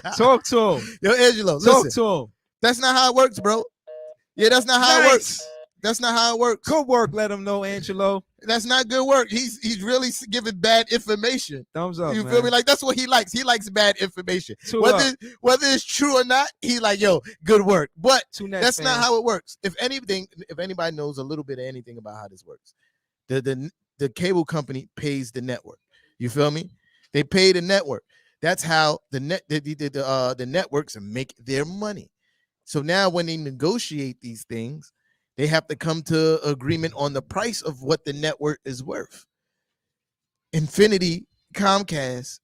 want. Talk to him. Yo, Angelo, Talk listen, to him. that's not how it works, bro. Yeah, that's not how it works. Nice. That's not how it works. Good work. Let them know, Angelo. That's not good work. He's really giving bad information. Thumbs up. You man. feel me? Like that's what he likes. He likes bad information. 2 Whether up. whether it's true or not, he like, yo, good work. But 2 Nets that's not fans. how it works. If anybody knows a little bit of anything about how this works, the cable company pays the network. You feel me? They pay the network. That's how the networks make their money. So now when they negotiate these things, they have to come to agreement on the price of what the network is worth. Infinity, Comcast,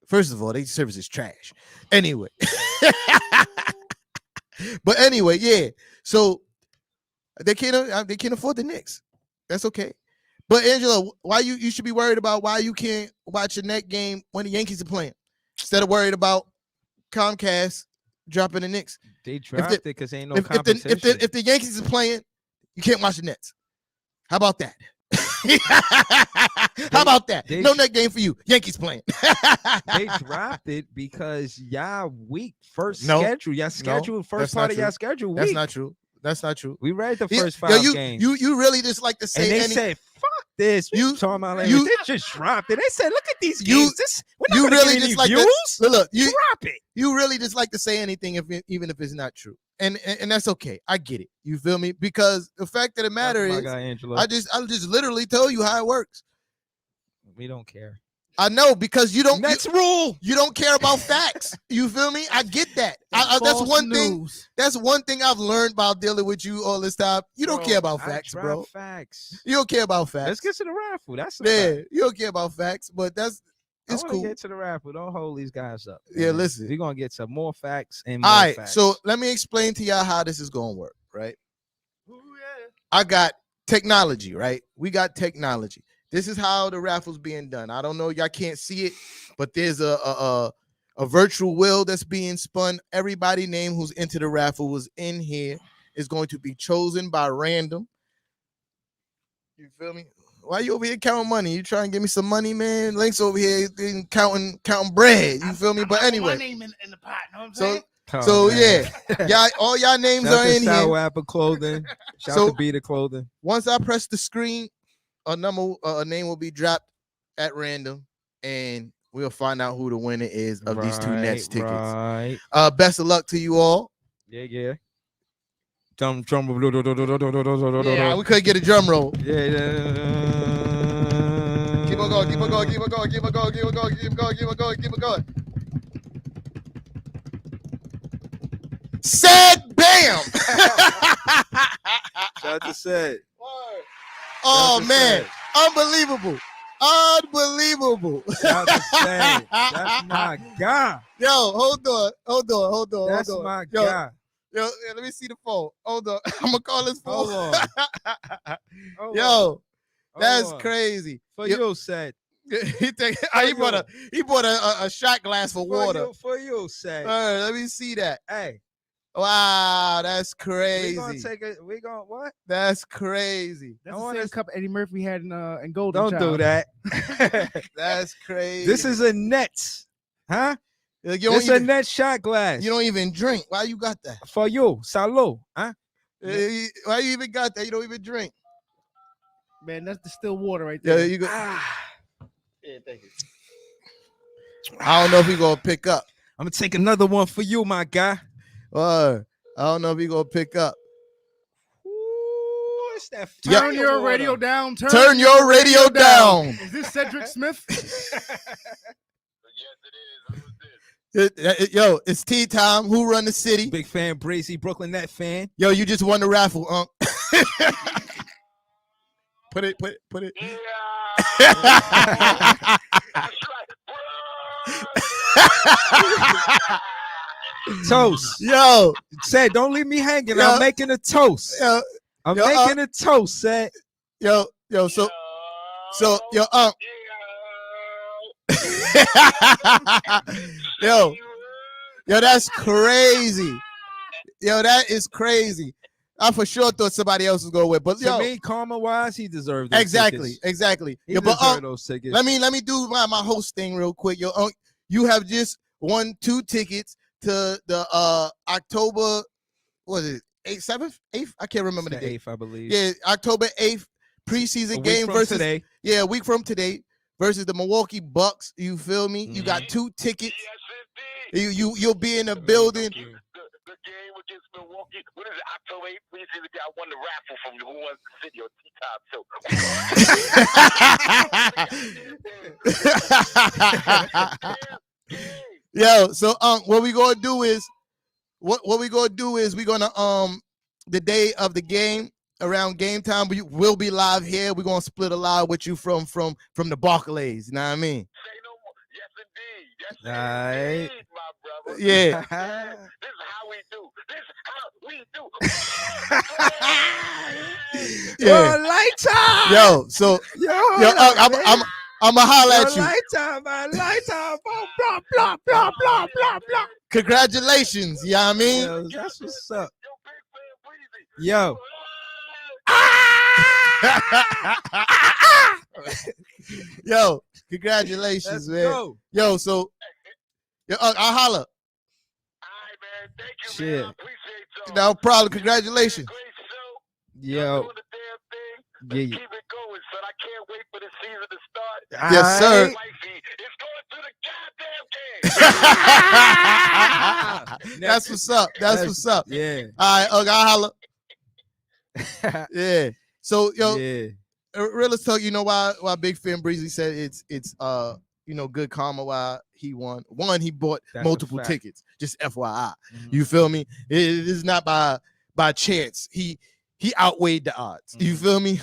first of all, their service is trash. Anyway. But anyway, yeah. So they can't afford the Knicks. That's okay. But Angela, why you should be worried about why you can't watch a net game when the Yankees are playing instead of worried about Comcast dropping the Knicks. They dropped it because ain't no competition. If the Yankees are playing, you can't watch the Nets. How about that? How about that? No net game for you. Yankees playing. They dropped it because y'all weak first No. schedule. Y'all schedule first that's part not of y'all true. schedule That's weak. not true. That's not true. We read the Yeah, first yo, 5 games. You really just like to say and they any, said, "Fuck this." You- talking about like, you- they just dropped it. They said, "Look at these You- games. This we're you not gonna really get any just like views. to, look, you Drop it." you really just like to say anything even if it's not true. And that's okay. I get it. You feel me? Because the fact of the matter That's is, my guy, Angelo. I just literally tell you how it works. We don't care. I know because you don't Next rule. you don't care about facts. You feel me? I get that. That's False one thing. news. That's one thing I've learned about dealing with you all this time. You don't Bro, care about I facts, drop bro. Facts. You don't care about facts. Let's get to the raffle. That's a yeah, fact. you don't care about facts, but it's I wanna cool. get to the raffle. Don't hold these guys up. Yeah, man. listen. We're gonna get some more facts and more All right, facts. so let me explain to y'all how this is gonna work, right? I got technology, right? We got technology. This is how the raffle's being done. I don't know, y'all can't see it, but there's a virtual wheel that's being spun. Everybody name who's into the raffle was in here is going to be chosen by random. You feel me? Why you over here counting money? You trying to give me some money, man? Link's over here counting bread. You feel me? But My anyway, name in the pot. Know what I'm so saying? Oh, man. y'all, all y'all names Shout are to in here. Sour Apple Clothing. Shout So- to Beta Clothing. Once I press the screen, a name will be dropped at random, and we'll find out who the winner is of these 2 Nets tickets. Right. Best of luck to you all. Yeah. Drum. Yeah, we couldn't get a drum roll. Yeah. Keep on going, keep on going, keep on going, keep on going, keep on going, keep on going, keep on going, keep on going. Said bam! Shout out to Said. Oh Shout out to man, Said. unbelievable. Unbelievable. That's my guy. Yo, hold on. That's hold on. my Yo, guy. Yo, let me see the phone. Hold on. I'm gonna call his phone. Hold on. Hold Yo, on. that's Hold on. crazy. For you, said. he bought a shot glass for water. For you, said. Let me see that. Hey. Wow, that's crazy. We gonna what? That's crazy. That's the same cup Eddie Murphy had in Golden Don't Child. do that. That's crazy. This is a Nets, huh? It's a Nets shot glass. You don't even drink. Why you got that? For you, salud, huh? Why you even got that? You don't even drink. Man, that's distilled water right there. Yeah, you go. Yeah, thank you. I don't know if he gonna pick up. I'm gonna take another one for you, my guy. I don't know if he gonna pick up. Ooh, it's that Turn your radio down. Turn your radio down. Is this Cedric Smith? Yes, it is. Yo, it's tea time. Who run the city? Big fan, Breezy, Brooklyn Net fan. Yo, you just won the raffle, Put it. Yeah. That's right, Toast. Yo, Said, don't leave me hanging. Yo. I'm making a toast. yo, I'm making a toast, said. yo. So, yo, yo, that's crazy. Yo, that is crazy. I for sure thought somebody else was going to win, but To me, karma wise, he deserved those exactly. He Yo, but deserved those tickets. let me do my host thing real quick. Yo, you have just won 2 tickets to the October, what is it, 7th, 8th? I can't remember the date. 8th, I believe. Yeah, October 8th preseason game versus today. Yeah, a week from today versus the Milwaukee Bucks. You feel me? You got 2 tickets. yes, You'll be in the building. the game against Milwaukee. What is it? October 8th preseason. I won the raffle from Who Wants the City on T-Top. So Yo, so what we gonna do is we're gonna the day of the game around game time, we'll be live here. We're gonna split a live with you from the Barclays. You know what I mean? Say no more. Yes, indeed. Yes, Aight. indeed, my brother. Yeah. This is how we do. Yeah. Yo, lighter. Yo, so I'ma holler at you. Lighter, man. Lighter. Blah, blah, blah, blah, blah, blah, blah. Congratulations. You know what I mean? Yo, that's what's up. Yo, big fan Breezy. Yo. Yo, congratulations, Let's man. go. Yo, so I'll holler. All right, man. Thank you, Shit. man. I appreciate y'all. No problem. Congratulations. Great show. Yo. Y'all doing the damn thing. Let's Yeah. keep it going, son. I can't wait for the season to start. Yes, sir. Wifey, it's going to the goddamn game. That's what's up. That's what's up. Yeah. All right, I'll holler. Yeah. So yo, Yeah. realist talk. You know why Big Fan Breezy said it's good karma. Why he won? One, he bought That's a multiple fact. tickets. Just FYI, Mhm. you feel me? It is not by chance. He outweighed the odds. You Mhm. feel me?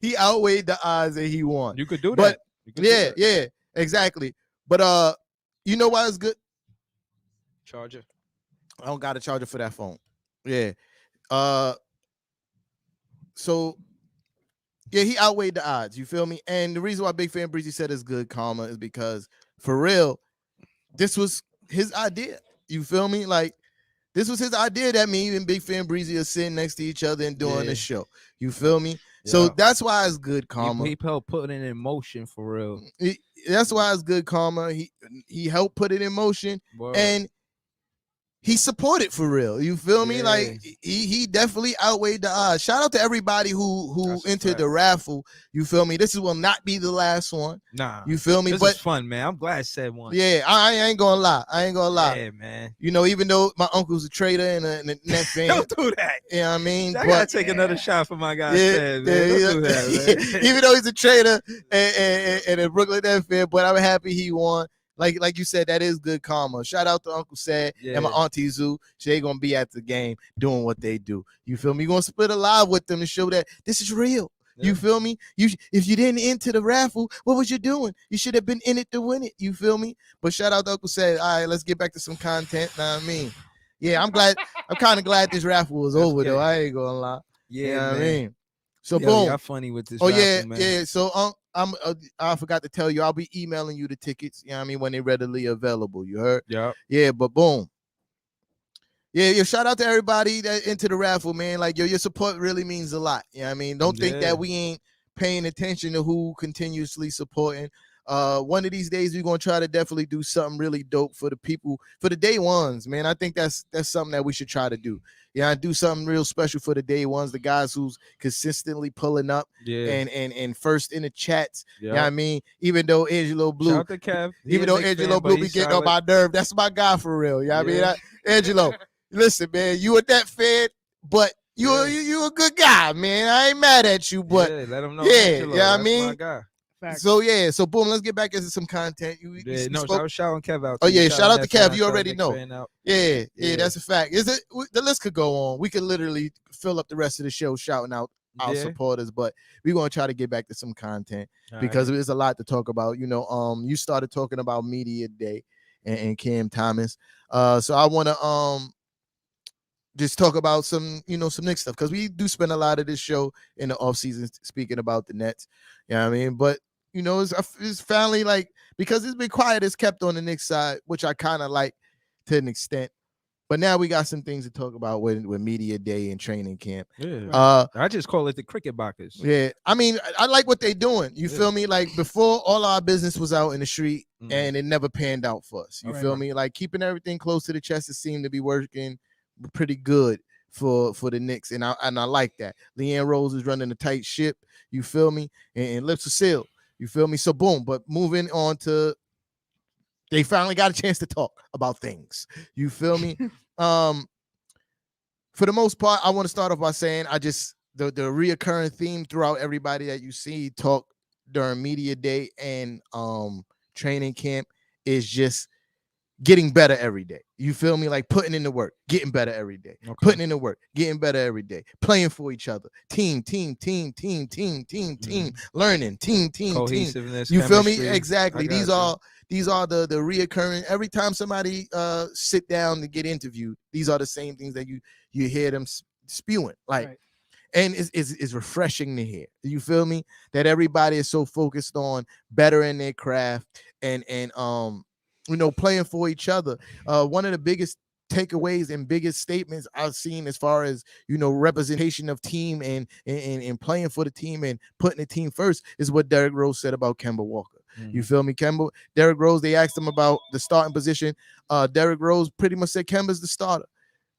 He outweighed the odds and he won. You could do that. But You could do yeah, that. yeah, exactly. But you know why it's good? Charger. I don't got a charger for that phone. Yeah. So yeah, he outweighed the odds. You feel me? And the reason why Big Fan Breezy said it's good karma is because for real, this was his idea. You feel me? Like this was his idea that me and Big Fan Breezy are sitting next to each other and doing Yeah. the show. You feel me? So Yeah. that's why it's good karma. He helped put it in motion for real. That's why it's good karma. He helped put it in motion. Word. And he supported for real. You feel me? Yeah. Like he definitely outweighed the odds. Shout out to everybody who That's a entered fact. the raffle. You feel me? This will not be the last one. Nah. You feel me? This But is fun, man. I'm glad I said one. yeah, I ain't gonna lie. Yeah, man. You know, even though my uncle's a trader and a net fan, Don't do that. you know what I mean? I gotta take another shot for my guy. Yeah, Man. Don't do that, man. even though he's a trader and a Brooklyn Nets fan, but I'm happy he won. Like you said, that is good karma. Shout out to Uncle Sad and my Yeah. Auntie Zoo. They gonna be at the game doing what they do. You feel me? You're gonna split a live with them to show that this is real. You feel me? If you didn't enter the raffle, what was you doing? You should have been in it to win it. You feel me? But shout out to Uncle Said. All right, let's get back to some content. Know what I mean? Yeah, I'm glad. I'm kind of glad this raffle was over though. I ain't gonna lie. Yeah, you know man. what I mean? So Yo, boom. y'all funny with this. Oh raffle, yeah, man. yeah. So I forgot to tell you, I'll be emailing you the tickets. You know what I mean, when they're readily available. You heard? Yeah. Yeah, but boom. Yeah, shout out to everybody that into the raffle, man. Like, your support really means a lot. You know what I mean? Don't think that we ain't paying attention to who continuously supporting. One of these days we're gonna try to definitely do something really dope for the people, for the day ones, man. I think that's something that we should try to do. Yeah, do something real special for the day ones, the guys who's consistently pulling up and first in the chats. You know what I mean? Even though Angelo Blue, shout out to Kev. Even though Angelo Blue be getting on my nerve, that's my guy for real. You know what I mean? Angelo, listen, man, you a that fan, but you a good guy, man. I ain't mad at you, but let him know. Angelo, I mean, my guy. So boom, let's get back into some content. I was shouting Kev out. Oh yeah, shout out to Kev. You Shout already know. Yeah, that's a fact. The list could go on. We could literally fill up the rest of the show shouting out our supporters, but we're gonna try to get back to some content because there's a lot to talk about. You know, you started talking about Media Day and Cam Thomas. So I want to just talk about some Knicks stuff because we do spend a lot of this show in the off season speaking about the Nets. You know what I mean? But it's finally like, because it's been quiet, it's kept on the Knicks side, which I kind of like to an extent. But now we got some things to talk about with Media Day and training camp. Yeah. I just call it the cricket boxers. Yeah. I mean, I like what they're doing. You feel me? Like, before, all our business was out in the street and it never panned out for us. You feel me? Like, keeping everything close to the chest, it seemed to be working pretty good for the Knicks. And I like that. Leanne Rose is running a tight ship. You feel me? And lips are sealed. You feel me? So boom. But moving on to, they finally got a chance to talk about things. You feel me? For the most part, I want to start off by saying the reoccurring theme throughout everybody that you see talk during Media Day and training camp is just getting better every day. You feel me? Like, putting in the work, getting better every day. Okay. Putting in the work, getting better every day. Playing for each other. Team. Learning. Team. Cohesiveness. You feel me? Chemistry. Exactly. These are the reoccurring. Every time somebody sit down to get interviewed, these are the same things that you hear them spewing. Like, right. And it's refreshing to hear. You feel me? That everybody is so focused on bettering their craft and playing for each other. One of the biggest takeaways and biggest statements I've seen as far as representation of team and playing for the team and putting the team first is what Derrick Rose said about Kemba Walker. You feel me? Derrick Rose, they asked him about the starting position. Derrick Rose pretty much said, Kemba's the starter.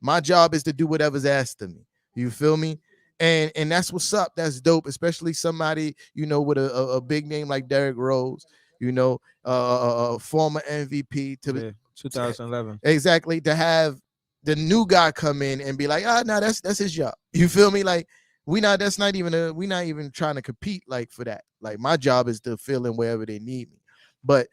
My job is to do whatever's asked of me. You feel me? And that's what's up. That's dope, especially somebody, with a big name like Derrick Rose, former MVP to 2011. Exactly. To have the new guy come in and be like, no, that's his job. You feel me? Like, we're not even trying to compete like for that. Like, my job is to fill in wherever they need me. But,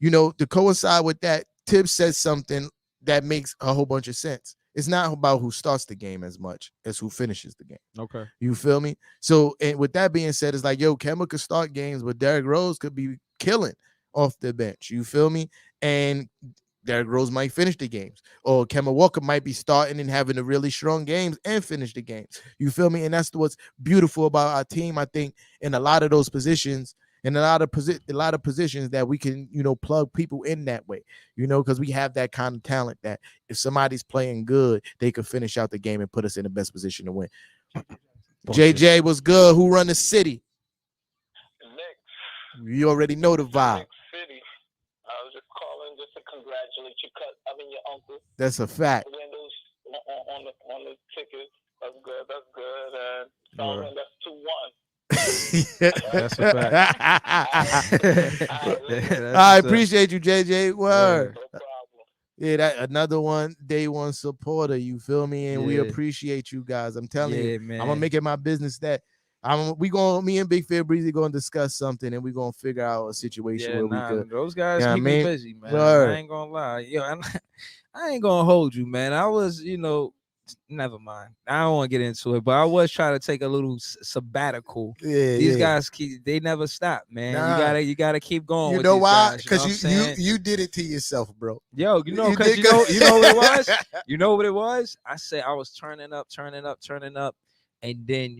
to coincide with that, Tibbs says something that makes a whole bunch of sense. It's not about who starts the game as much as who finishes the game. Okay. You feel me? So, and with that being said, it's like, Kemba could start games, but Derrick Rose could be killing off the bench. You feel me? And Derrick Rose might finish the games, or Kemba Walker might be starting and having a really strong games and finish the games. You feel me? And that's what's beautiful about our team. I think in a lot of those positions, in a lot of positions that we can, plug people in that way, because we have that kind of talent that if somebody's playing good, they could finish out the game and put us in the best position to win. JJ was good. Who run the city? Knicks. You already know the vibe. Knicks City. I was just calling just to congratulate your uncle. That's a fact. On the tickets. That's good. And Solomon, that's 2-1. That's a fact. I appreciate you, JJ. Word. No problem. Yeah, that another one, day one supporter. You feel me? And we appreciate you guys. I'm telling you, man. I'm gonna make it my business that me and Big Fair Breezy gonna discuss something and we're gonna figure out a situation where we could. Those guys keep me busy, man. Word. I ain't gonna lie. I ain't gonna hold you, man. I was, never mind. I don't want to get into it, but I was trying to take a little sabbatical. Yeah, These guys they never stop, man. You gotta keep going. You with know these why? guys, Because you did it to yourself, bro. Yo, You because did you know what it was. You know what it was? I said I was turning up, and then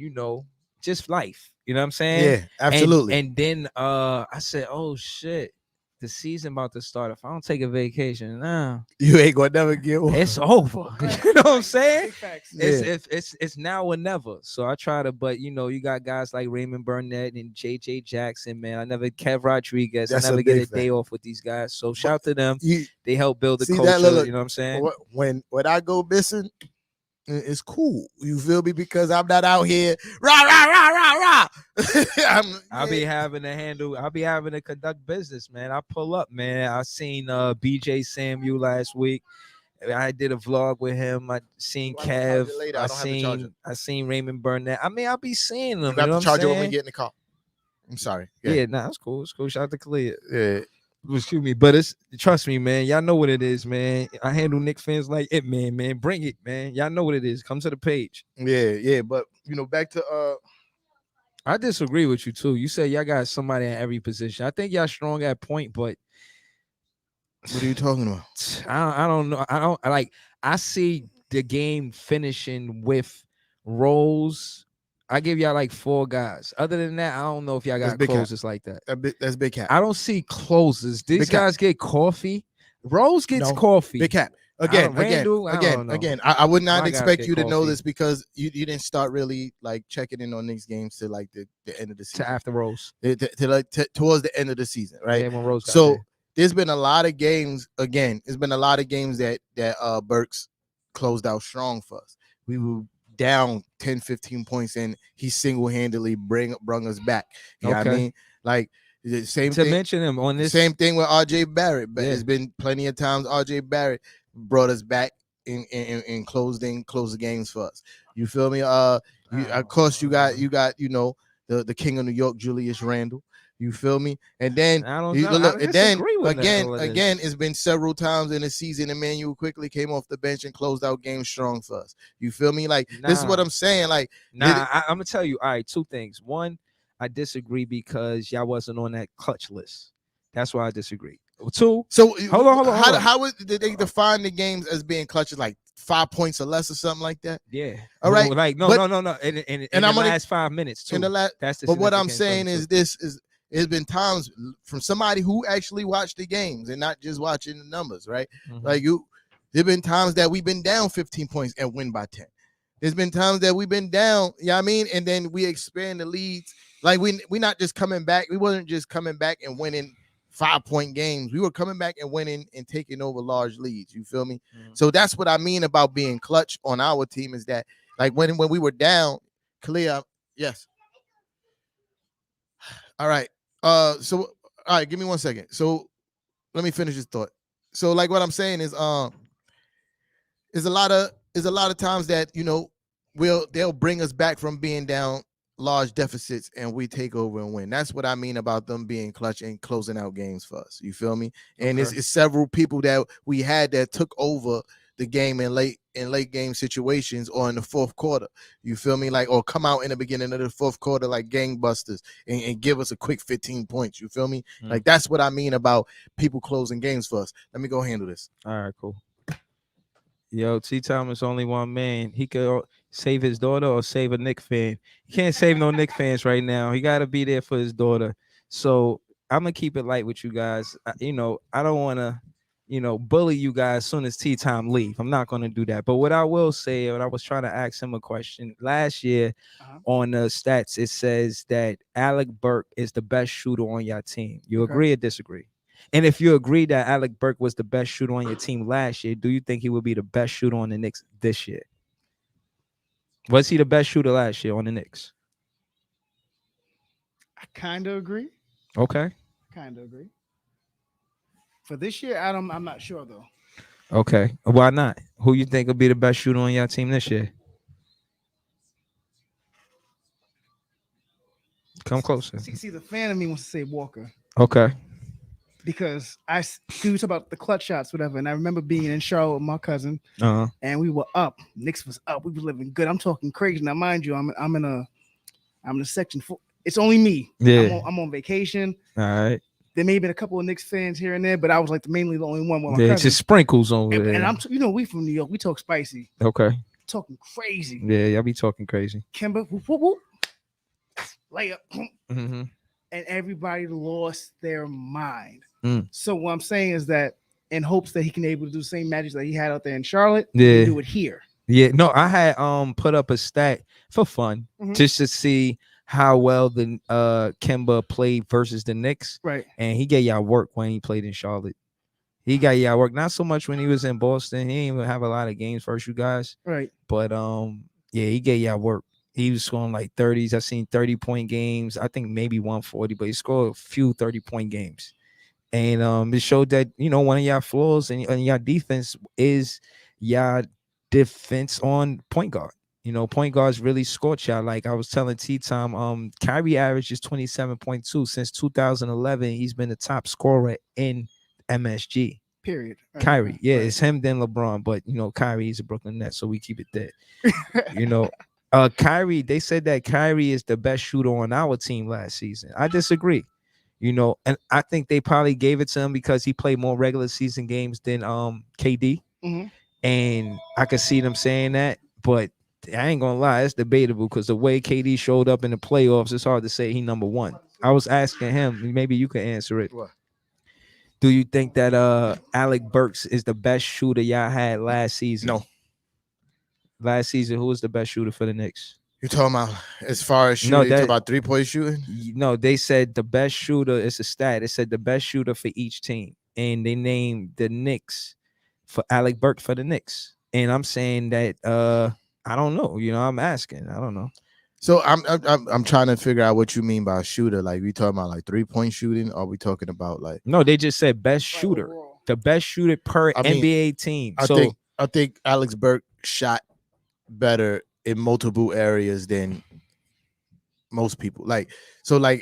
just life. You know what I'm saying? Yeah, absolutely. And then I said, oh shit, the season about to start. If I don't take a vacation now, You ain't gonna never get one. it's over. You know what I'm saying? Yeah. It's now or never. So I try to, but you got guys like Raymond Burnett and JJ Jackson, man. Kev Rodriguez. That's I never a get big a day fact. off with these guys. So shout to them. You They help build the see culture. that little- You know what I'm saying? when I go missing, it's cool. You feel me? Because I'm not out here rah rah rah rah rah. I'll be having to conduct business, man. I pull up, man. I seen BJ Samuel last week. I did a vlog with him. I seen Kev. I seen Raymond Burnett. I mean, I'll be seeing them. You have to charge it when we saying? get in the car. I'm sorry. Yeah, nah, that's cool. It's cool. Shout out to Khalid. Yeah. Excuse me, but trust me, man. Y'all know what it is, man. I handle Knicks fans like it, man. Bring it, man. Y'all know what it is. Come to the page. Yeah. But back to I disagree with you too. You said y'all got somebody in every position. I think y'all strong at point, but what are you talking about? I don't know. I see the game finishing with Rose. I give y'all like 4 guys. Other than that, I don't know if y'all got closers like that. That's big cap. I don't see closers. These guys get coffee. Rose gets coffee. Big cap. Again, I would not expect you to know this because you didn't start really like checking in on these games to like the end of the season. To after Rose. Towards the end of the season, right? Yeah, when Rose got so there. there's been a lot of games. Again, there's been a lot of games that Burks closed out strong for us. We were down 10, 15 points, and he single-handedly brung us back. You know what I mean? Like the same to thing. Mention him on this. Same thing with RJ Barrett. But it's been plenty of times RJ Barrett brought us back in close the games for us. You feel me? Of course you got the king of New York, Julius Randle. You feel me? And then again, it's been several times in the season. Emmanuel quickly came off the bench and closed out games strong for us. You feel me? Like this is what I'm saying. Like, I'm gonna tell you. All right, 2 things. One, I disagree because y'all wasn't on that clutch list. That's why I disagree. 2. So hold on. How did they define the games as being clutch? Like 5 points or less or something like that? Yeah. All right. Like no. In the last 5 minutes too. That's the. But what I'm saying is there's been times from somebody who actually watched the games and not just watching the numbers, right? Mm-hmm. Like there've been times that we've been down 15 points and win by 10. There's been times that we've been down, you know what I mean? And then we expand the leads. Like we not just coming back. We wasn't just coming back and winning 5-point games. We were coming back and winning and taking over large leads. You feel me? Mm-hmm. So that's what I mean about being clutch on our team is that like when we were down, clear. Yes. All right. So all right, give me 1 second. So let me finish this thought. So like what I'm saying is a lot of times that they'll bring us back from being down large deficits and we take over and win. That's what I mean about them being clutch and closing out games for us. You feel me? And it's several people that we had that took over the game in late game situations or in the fourth quarter. You feel me? Like, or come out in the beginning of the fourth quarter like gangbusters and give us a quick 15 points. You feel me? Mm. Like that's what I mean about people closing games for us. Let me go handle this. All right, cool. Yo, T. Thomas, only one man. He could save his daughter or save a Knicks fan. He can't save no Knicks fans right now. He got to be there for his daughter. So I'm gonna keep it light with you guys. I don't want to, bully you guys as soon as tea time leave. I'm not gonna do that. But what I will say, when I was trying to ask him a question last year on the stats, it says that Alec Burke is the best shooter on your team. You agree or disagree? And if you agree that Alec Burke was the best shooter on your team last year, do you think he will be the best shooter on the Knicks this year? Was he the best shooter last year on the Knicks? I kind of agree. Okay. Kind of agree. For this year, I'm not sure though. Okay. Why not? Who you think will be the best shooter on your team this year? Come closer. See, the fan of me wants to say Walker. Okay. because we talk about the clutch shots, whatever. And I remember being in Charlotte with my cousin, and we were up. Knicks was up. We were living good. I'm talking crazy. Now, mind you, I'm in a section 4. It's only me. Yeah. I'm on vacation. All right. There may have been a couple of Knicks fans here and there, but I was like mainly the only one with my Yeah, cousin. just sprinkles over there. And we from New York. We talk spicy. Okay. Talking crazy. Yeah, y'all be talking crazy. Kemba, whoop, whoop, whoop. Layup. Mm-hmm. And everybody lost their mind. Mm. So what I'm saying is that in hopes that he can able to do the same magic that he had out there in Charlotte, yeah, he do it here. Yeah, no, I had put up a stat for fun just to see how well the Kemba played versus the Knicks. Right. And he gave y'all work when he played in Charlotte. He got y'all work, not so much when he was in Boston. He didn't even have a lot of games versus you guys. Right. But yeah, he gave y'all work. He was scoring like 30s. I've seen 30-point games. I think maybe 140, but he scored a few 30-point games. And it showed that, one of y'all flaws and y'all defense is y'all defense on point guard. Point guards really scorch y'all. Like I was telling T-Time, Kyrie averages 27.2 since 2011. He's been the top scorer in MSG. Period. Right. Kyrie, yeah, it's him then LeBron, but Kyrie is a Brooklyn Nets, so we keep it there. Kyrie, they said that Kyrie is the best shooter on our team last season. I disagree. And I think they probably gave it to him because he played more regular season games than KD. Mm-hmm. And I could see them saying that, but I ain't gonna lie, it's debatable because the way KD showed up in the playoffs, it's hard to say he number one. I was asking him, maybe you can answer it. What? Do you think that Alec Burks is the best shooter y'all had last season? No. Last season, who was the best shooter for the Knicks? You talking about as far as shooting? You talking about 3-point shooting? No, they said the best shooter. It's a stat. It said the best shooter for each team, and they named the Knicks for Alec Burks for the Knicks. And I'm saying that I don't know. I'm asking. I don't know. So I'm trying to figure out what you mean by shooter. Like we talking about like 3-point shooting, or are we talking about like? No, they just said best shooter. The best shooter per NBA team. I think Alex Burke shot better in multiple areas than most people. When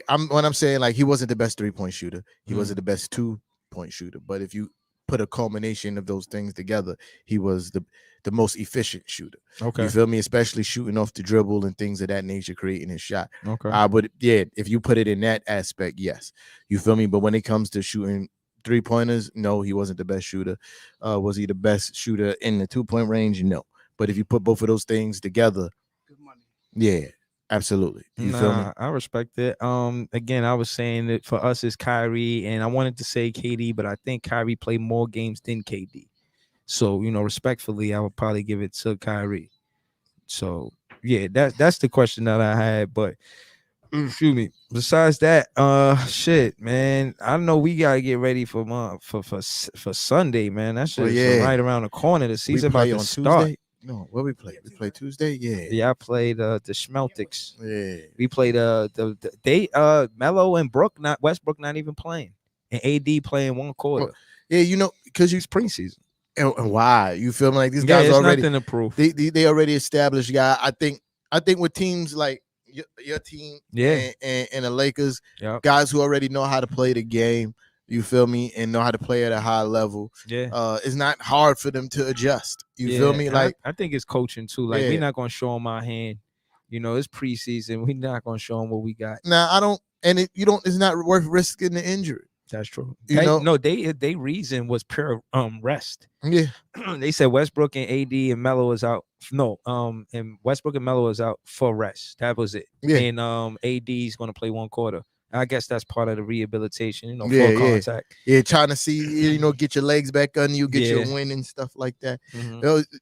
I'm saying like he wasn't the best 3-point shooter, he wasn't the best 2-point shooter. But if you put a culmination of those things together, he was the most efficient shooter. Okay. You feel me? Especially shooting off the dribble and things of that nature, creating his shot. Okay. But yeah, if you put it in that aspect, yes. You feel me? But when it comes to shooting 3-pointers, no, he wasn't the best shooter. Was he the best shooter in the 2-point range? No. But if you put both of those things together, good money. Yeah, absolutely. You feel me? I respect it. Again, I was saying that for us it's Kyrie, and I wanted to say KD, but I think Kyrie played more games than KD. So, respectfully, I would probably give it to Kyrie. So, yeah, that's the question that I had. But excuse me. Besides that, shit, man, I know we gotta get ready for Sunday, man. That's just right around the corner. The season about to start. Tuesday? No, where we play? We play Tuesday. Yeah. Yeah, I played the Schmeltics. Yeah. We played they Melo and Westbrook not even playing, and AD playing one quarter. Well, yeah, because it's preseason. And why? You feel me? Like these guys already nothing to prove. They already established guy. I think with teams like your team, and the Lakers, guys who already know how to play the game. You feel me? And know how to play at a high level. Yeah. It's not hard for them to adjust. You feel me? Like I think it's coaching too. Like we're not gonna show them our hand. It's preseason. We're not gonna show them what we got. Nah, I don't. And it's not worth risking the injury. That's true. No, they reason was pure rest. Yeah. They said Westbrook and AD and Melo is out. No, and Westbrook and Melo is out for rest. That was it. Yeah. And AD is gonna play one quarter. I guess that's part of the rehabilitation, full contact. Yeah, trying to see, get your legs back under you, get your win and stuff like that.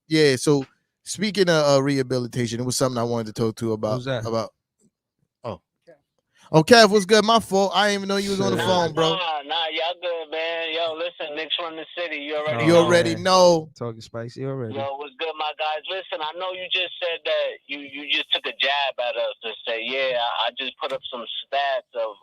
Yeah, so speaking of rehabilitation, it was something I wanted to talk to about. Who's that? Oh, Kev, what's good? My fault. I didn't even know you was on the phone, bro. Nah, y'all good, man. Yo, listen, Knicks run the city. You already know. Talking spicy already. Yo, what's good, my guys? Listen, I know you just said that you just took a jab at us to say, I just put up some stats of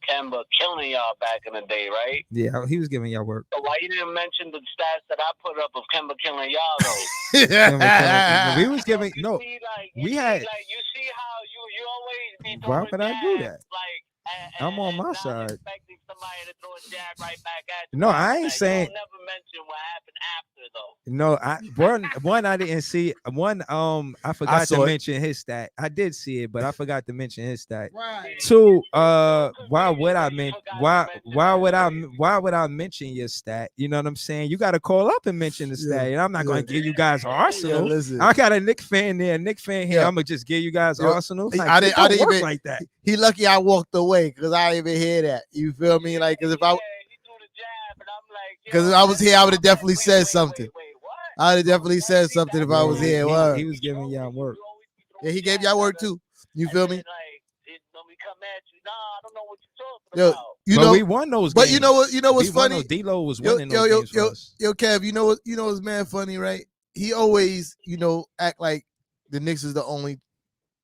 Kemba killing y'all back in the day, right? Yeah, he was giving y'all work. So why you didn't mention the stats that I put up of Kemba killing y'all, though? We was giving we had. Like, you see how you always be Why would I do that? Like, I'm on my side. Expecting some somebody to throw a jab right back at you. No, I ain't saying. You don't never mention what happened after though. No, I didn't see one. I forgot to mention his stat. I did see it, but I forgot to mention his stat. Right. Two, why would I mention your stat? You know what I'm saying? You got to call up and mention the stat. And I'm not going to give you guys Arsenal. Listen. I got a Nick fan there, Nick fan here. I'm gonna just give you guys Arsenal. Like, I didn't work even like that. He lucky I walked away because I didn't even hear that. You feel me? Like, because if I, because I was here, I would have definitely said something. I would have definitely said something if I was here. He was giving y'all work. Yeah, he gave y'all work too. You feel me? Yo, you but know we won those games. But you know what's funny? D-Lo was winning those games for us. Yo, Kev, you know what's man funny, right? He always, act like the Knicks is the only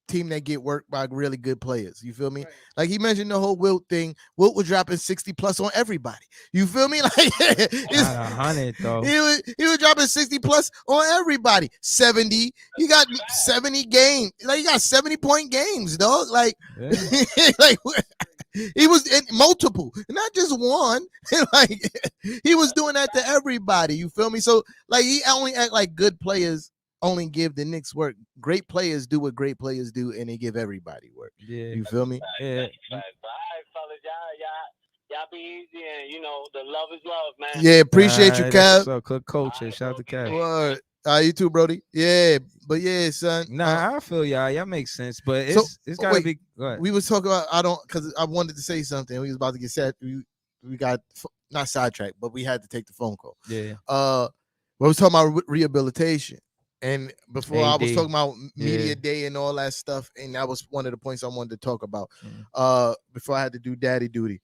team that get worked by really good players. You feel me? Right. Like he mentioned the whole Wilt thing. Wilt was dropping 60 plus on everybody. You feel me? Like it's 100 though. He was dropping 60 plus on everybody. 70. He got 70 games. Like he got 70-point games, dog. Like, yeah. Like he was in multiple, not just one. Like he was doing that to everybody. You feel me? So like he only act like good players only give the Knicks work. Great players do what great players do, and they give everybody work. Yeah, you feel me? Yeah. All right, fellas, y'all be easy, and the love is love, man. Yeah, appreciate you, Kev. So good coaching. Shout out to Kev. Word. You too, Brody. Yeah, but yeah, son. Nah, I feel y'all make sense, but it's gotta be. Go ahead. We was talking about because I wanted to say something. We was about to get set. We got not sidetracked, but we had to take the phone call. Yeah. We was talking about rehabilitation. And before AD. I was talking about media day and all that stuff, and that was one of the points I wanted to talk about. Before I had to do daddy duty.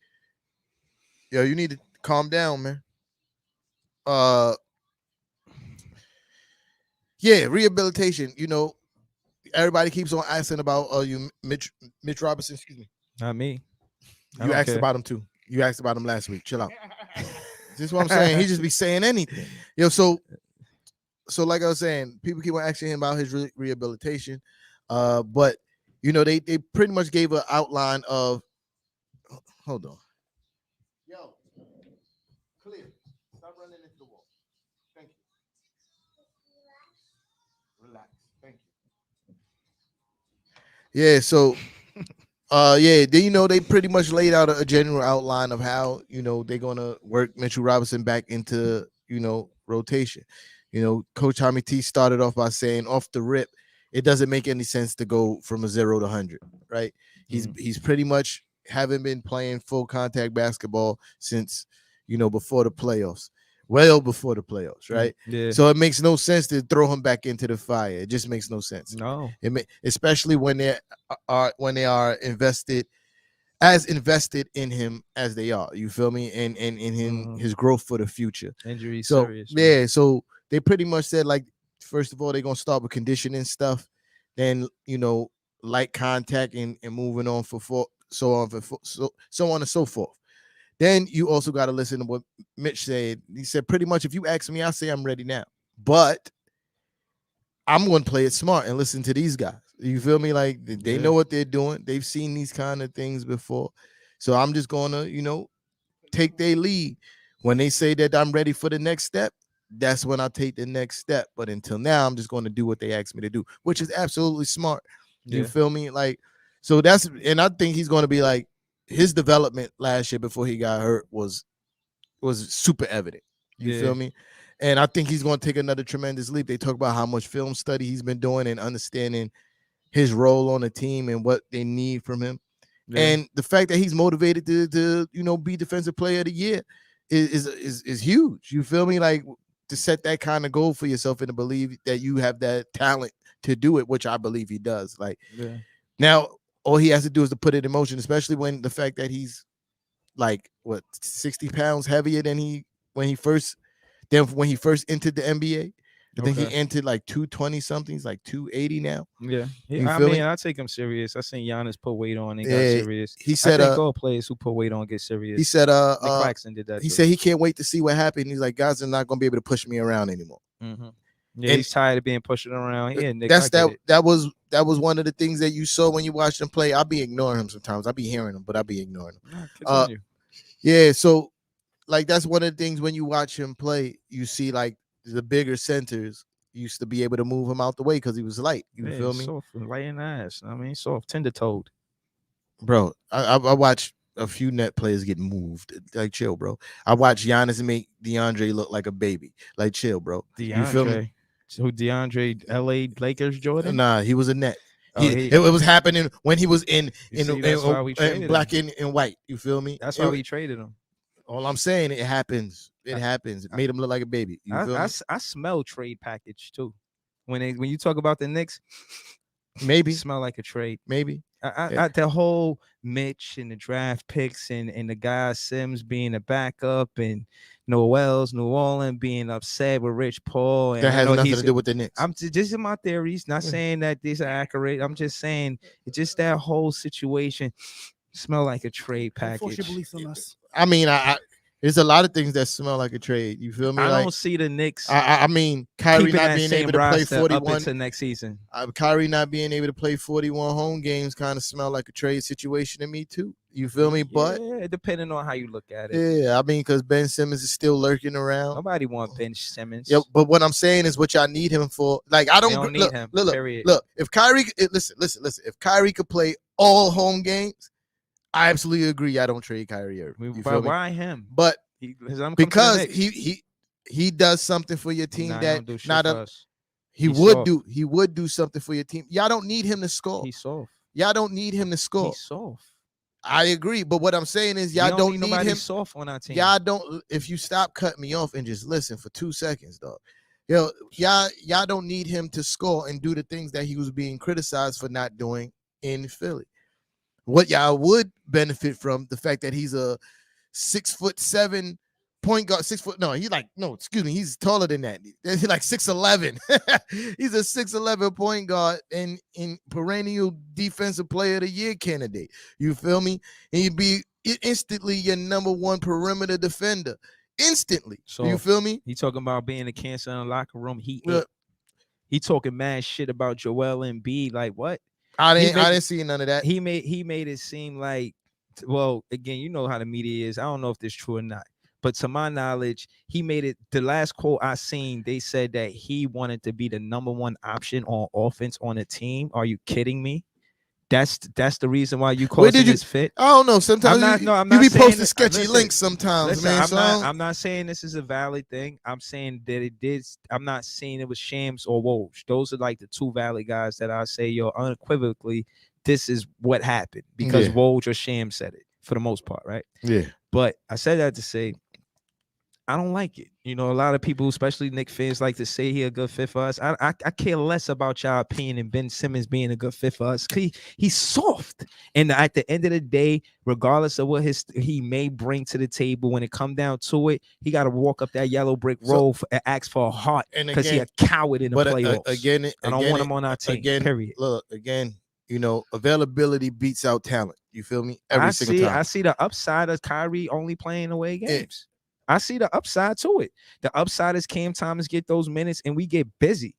Yo, you need to calm down, man. Yeah, rehabilitation. Everybody keeps on asking about you, Mitch Robinson. Excuse me. Not me. You asked about him too. You asked about him last week. Chill out. This is what I'm saying. He just be saying anything. Yo, so like I was saying, people keep on asking him about his rehabilitation. But they pretty much gave an outline of. Hold on. Yo, clear. Stop running into the wall. Thank you. Relax. Thank you. Yeah. So, then they pretty much laid out a general outline of how they're gonna work Mitchell Robinson back into rotation. Coach Tommy T started off by saying off the rip, it doesn't make any sense to go from a 0 to 100, right? He's pretty much haven't been playing full contact basketball since, before the playoffs, well before the playoffs, right? Yeah. So it makes no sense to throw him back into the fire. It just makes no sense. No. Especially when they are invested in him as they are. You feel me? And in his growth for the future. Injury so serious. Yeah. So they pretty much said, like, first of all, they're gonna start with conditioning stuff, then light contact and moving on so on and so forth. Then you also got to listen to what Mitch said. He said, pretty much, if you ask me, I say I'm ready now, but I'm going to play it smart and listen to these guys. You feel me? Like they know what they're doing. They've seen these kind of things before. So I'm just going to, take their lead. When they say that I'm ready for the next step, that's when I take the next step. But until now, I'm just going to do what they ask me to do, which is absolutely smart. You feel me? Like, so and I think he's going to be like, his development last year before he got hurt was super evident. You feel me? And I think he's going to take another tremendous leap. They talk about how much film study he's been doing and understanding his role on the team and what they need from him. Yeah. And the fact that he's motivated to be defensive player of the year is huge. You feel me? Like, to set that kind of goal for yourself and to believe that you have that talent to do it, which I believe he does. Like, now all he has to do is to put it in motion, especially when the fact that he's like 60 pounds heavier than when he first entered the NBA. I think he entered like 220 something. He's like 280 now. Yeah. I take him serious. I seen Giannis put weight on and got serious. He said, I think all players who put weight on get serious. He said, Nick Claxton did that. He said he can't wait to see what happened. He's like, guys are not going to be able to push me around anymore. Mm-hmm. Yeah, he's tired of being pushed around. Yeah, Nick, that was one of the things that you saw when you watched him play. I'll be ignoring him sometimes. I'll be hearing him, but I'll be ignoring him. Yeah, so like that's one of the things when you watch him play, you see like the bigger centers used to be able to move him out the way because he was light. You feel me, Soft, light in the ass. I mean, soft, tender toed. bro? I watched a few net players get moved. Like, chill, bro. I watched Giannis make DeAndre look like a baby. Like, chill, bro. You feel me? DeAndre. So DeAndre, LA Lakers, Jordan. Nah, he was a net. Oh, It was happening when he was in that's why we traded black him. and white. You feel me? That's why we traded him. All I'm saying, it happens. It happens. It made him look like a baby. You feel me? I smell trade package too. When you talk about the Knicks, Maybe smell like a trade. maybe. The whole Mitch and the draft picks and the guy Sims being a backup and Noel's New Orleans being upset with Rich Paul. And That has nothing to do with the Knicks. I'm just in my theories, not saying that these are accurate. I'm just saying it's just that whole situation smell like a trade Force your package. beliefs on us. I mean, there's a lot of things that smell like a trade. You feel me? I Like, don't see the Knicks. I mean, Kyrie keeping not that being same able to play roster up 41. into next season. Kyrie not being able to play 41 home games kind of smell like a trade situation to me too. You feel me? But yeah, depending on how you look at it. yeah, I mean, because Ben Simmons is still lurking around. Nobody wants Ben Simmons. Yeah, but what I'm saying is what y'all need him for. Like, I don't, don't need look, him, Look, period. look. If Kyrie, listen. If Kyrie could play all home games, I absolutely agree. I don't trade Kyrie Irving. You feel me? Why him? But because he he does something for your team that not a, he He's would soft. do. He would do something for your team. Y'all don't need him to score. He's soft. Y'all don't need him to score. He's soft. I agree, but what I'm saying is y'all We don't need need nobody him. soft on our team. Y'all don't. If you stop cutting me off and just listen for 2 seconds, dog. Y'all don't need him to score and do the things that he was being criticized for not doing in Philly. What y'all would benefit from the fact that he's a 6'7" point guard, 6 foot. No, he's taller than that. He's like 6'11". He's a 6'11" point guard and in perennial defensive player of the year candidate. You feel me? And you'd be instantly your number one perimeter defender. Instantly. So you feel me? He talking about being a cancer in the locker room. He talking mad shit about Joel Embiid. Like what? I didn't see none of that. He made it seem like, well, again, you know how the media is. I don't know if this is true or not. But to my knowledge, he made it. The last quote I seen, they said that he wanted to be the number one option on offense on the team. Are you kidding me? That's the reason why you call this fit. I don't know. Sometimes I'm you not be saying posting that, sketchy links sometimes, man. I'm not saying this is a valid thing. I'm saying that it did. I'm not saying it was Shams or Woj. Those are like the two valid guys that I say, unequivocally, this is what happened because Woj or Shams said it for the most part, right? Yeah. But I said that to say, I don't like it. A lot of people, especially Knicks fans, like to say he a good fit for us. I care less about y'all opinion and Ben Simmons being a good fit for us. He's soft. And at the end of the day, regardless of what he may bring to the table, when it come down to it, he got to walk up that yellow brick road and ask for a heart because he a coward in the playoffs. I don't want him on our team, period. Look, again, availability beats out talent. You feel me? Every single time. I see the upside of Kyrie only playing away games. I see the upside to it. The upside is Cam Thomas get those minutes and we get busy.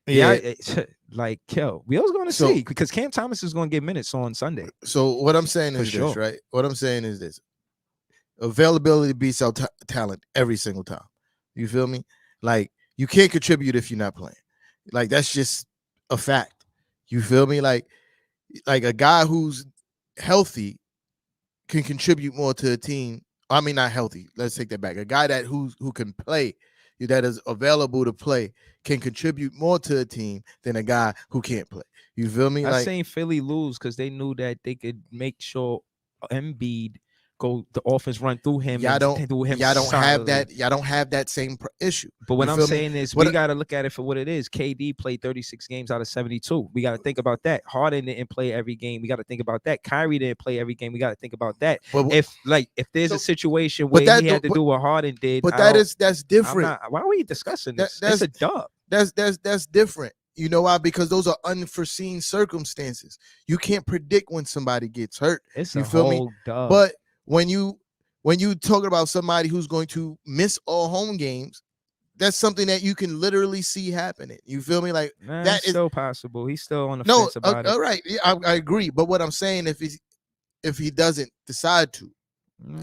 Yeah, we was going to see because Cam Thomas is going to get minutes on Sunday. So what I'm saying is this, right? What I'm saying is this: availability beats out talent every single time. You feel me? Like you can't contribute if you're not playing. Like that's just a fact. You feel me? Like a guy who's healthy can contribute more to a team. I mean, not healthy. Let's take that back. A guy who can play, that is available to play, can contribute more to a team than a guy who can't play. You feel me? I seen Philly lose because they knew that they could make sure Embiid the offense run through him. Y'all don't have that. Y'all don't have that same issue. But what I'm saying is, we got to look at it for what it is. KD played 36 games out of 72. We got to think about that. Harden didn't play every game. We got to think about that. Kyrie didn't play every game. We got to think about that. But if there's a situation where he had to do what Harden did, but that's different. Why are we discussing this? That's a dub. That's different. You know why? Because those are unforeseen circumstances. You can't predict when somebody gets hurt. It's you feel me? Dub. But when you talk about somebody who's going to miss all home games, that's something that you can literally see happening. You feel me? Like that is still possible. He's still on the fence about it. All right, yeah, I agree. But what I'm saying, if he doesn't decide to,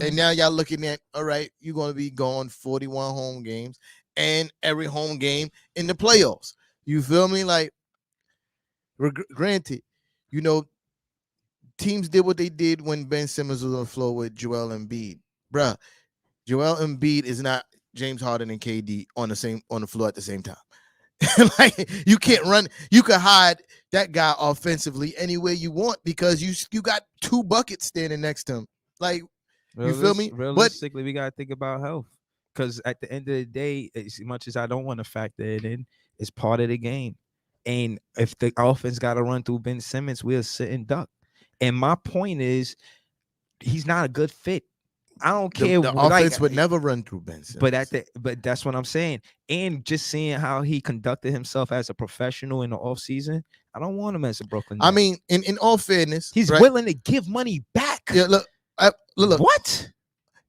And now y'all looking at, all right, you're going to be gone 41 home games and every home game in the playoffs. You feel me? Like, granted, you know, teams did what they did when Ben Simmons was on the floor with Joel Embiid. Bruh, Joel Embiid is not James Harden and KD on the floor at the same time. Like, you can't run. You can hide that guy offensively anywhere you want because you got 2 buckets standing next to him. Like, you feel me? Realistically, we gotta think about health, because at the end of the day, as much as I don't want to factor it in, it's part of the game. And if the offense got to run through Ben Simmons, we'll sit and duck. And my point is, he's not a good fit. I don't care. The offense would never run through Ben Simmons. But that's what I'm saying. And just seeing how he conducted himself as a professional in the offseason, I don't want him as a Brooklyn Net. I mean, in all fairness, he's willing to give money back. Yeah, look. What?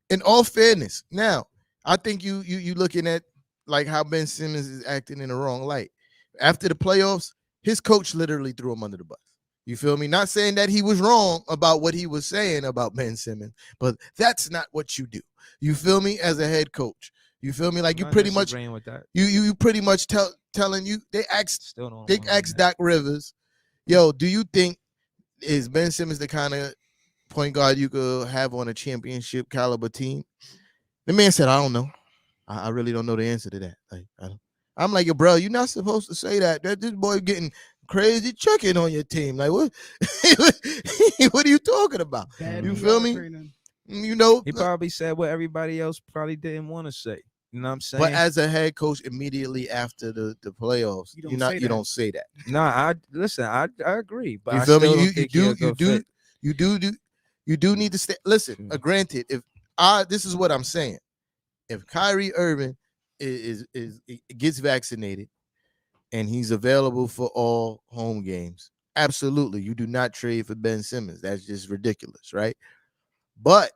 In all fairness, now I think you looking at like how Ben Simmons is acting in the wrong light. After the playoffs, his coach literally threw him under the bus. You feel me? Not saying that he was wrong about what he was saying about Ben Simmons, but that's not what you do. You feel me? As a head coach, you feel me? Like, you pretty much with that. You pretty much telling you they asked Doc Rivers, yo, do you think is Ben Simmons the kind of point guard you could have on a championship caliber team? The man said, I don't know. I really don't know the answer to that. Like, I'm like, yo, bro, you're not supposed to say that. That this boy getting crazy checking on your team. Like, what? What are you talking about? You feel me? You know, he probably said what everybody else probably didn't want to say. You know what I'm saying? But as a head coach, immediately after the playoffs, you don't say that. Nah, I agree. But you feel me? You do need to stay. Listen, granted, if this is what I'm saying. If Kyrie Irving is gets vaccinated and he's available for all home games, absolutely, you do not trade for Ben Simmons. That's just ridiculous, right? But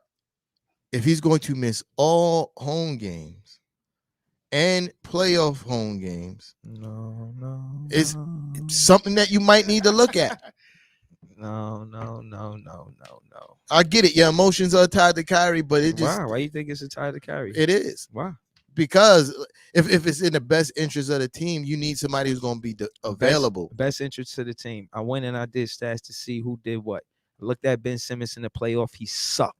if he's going to miss all home games and playoff home games, it's something that you might need to look at. No. I get it. Your emotions are tied to Kyrie, but it just why you think it's tied to Kyrie? It is. Why? Because if it's in the best interest of the team, you need somebody who's going to be available. Best interest to the team. I went and I did stats to see who did what. I looked at Ben Simmons in the playoff. He sucked.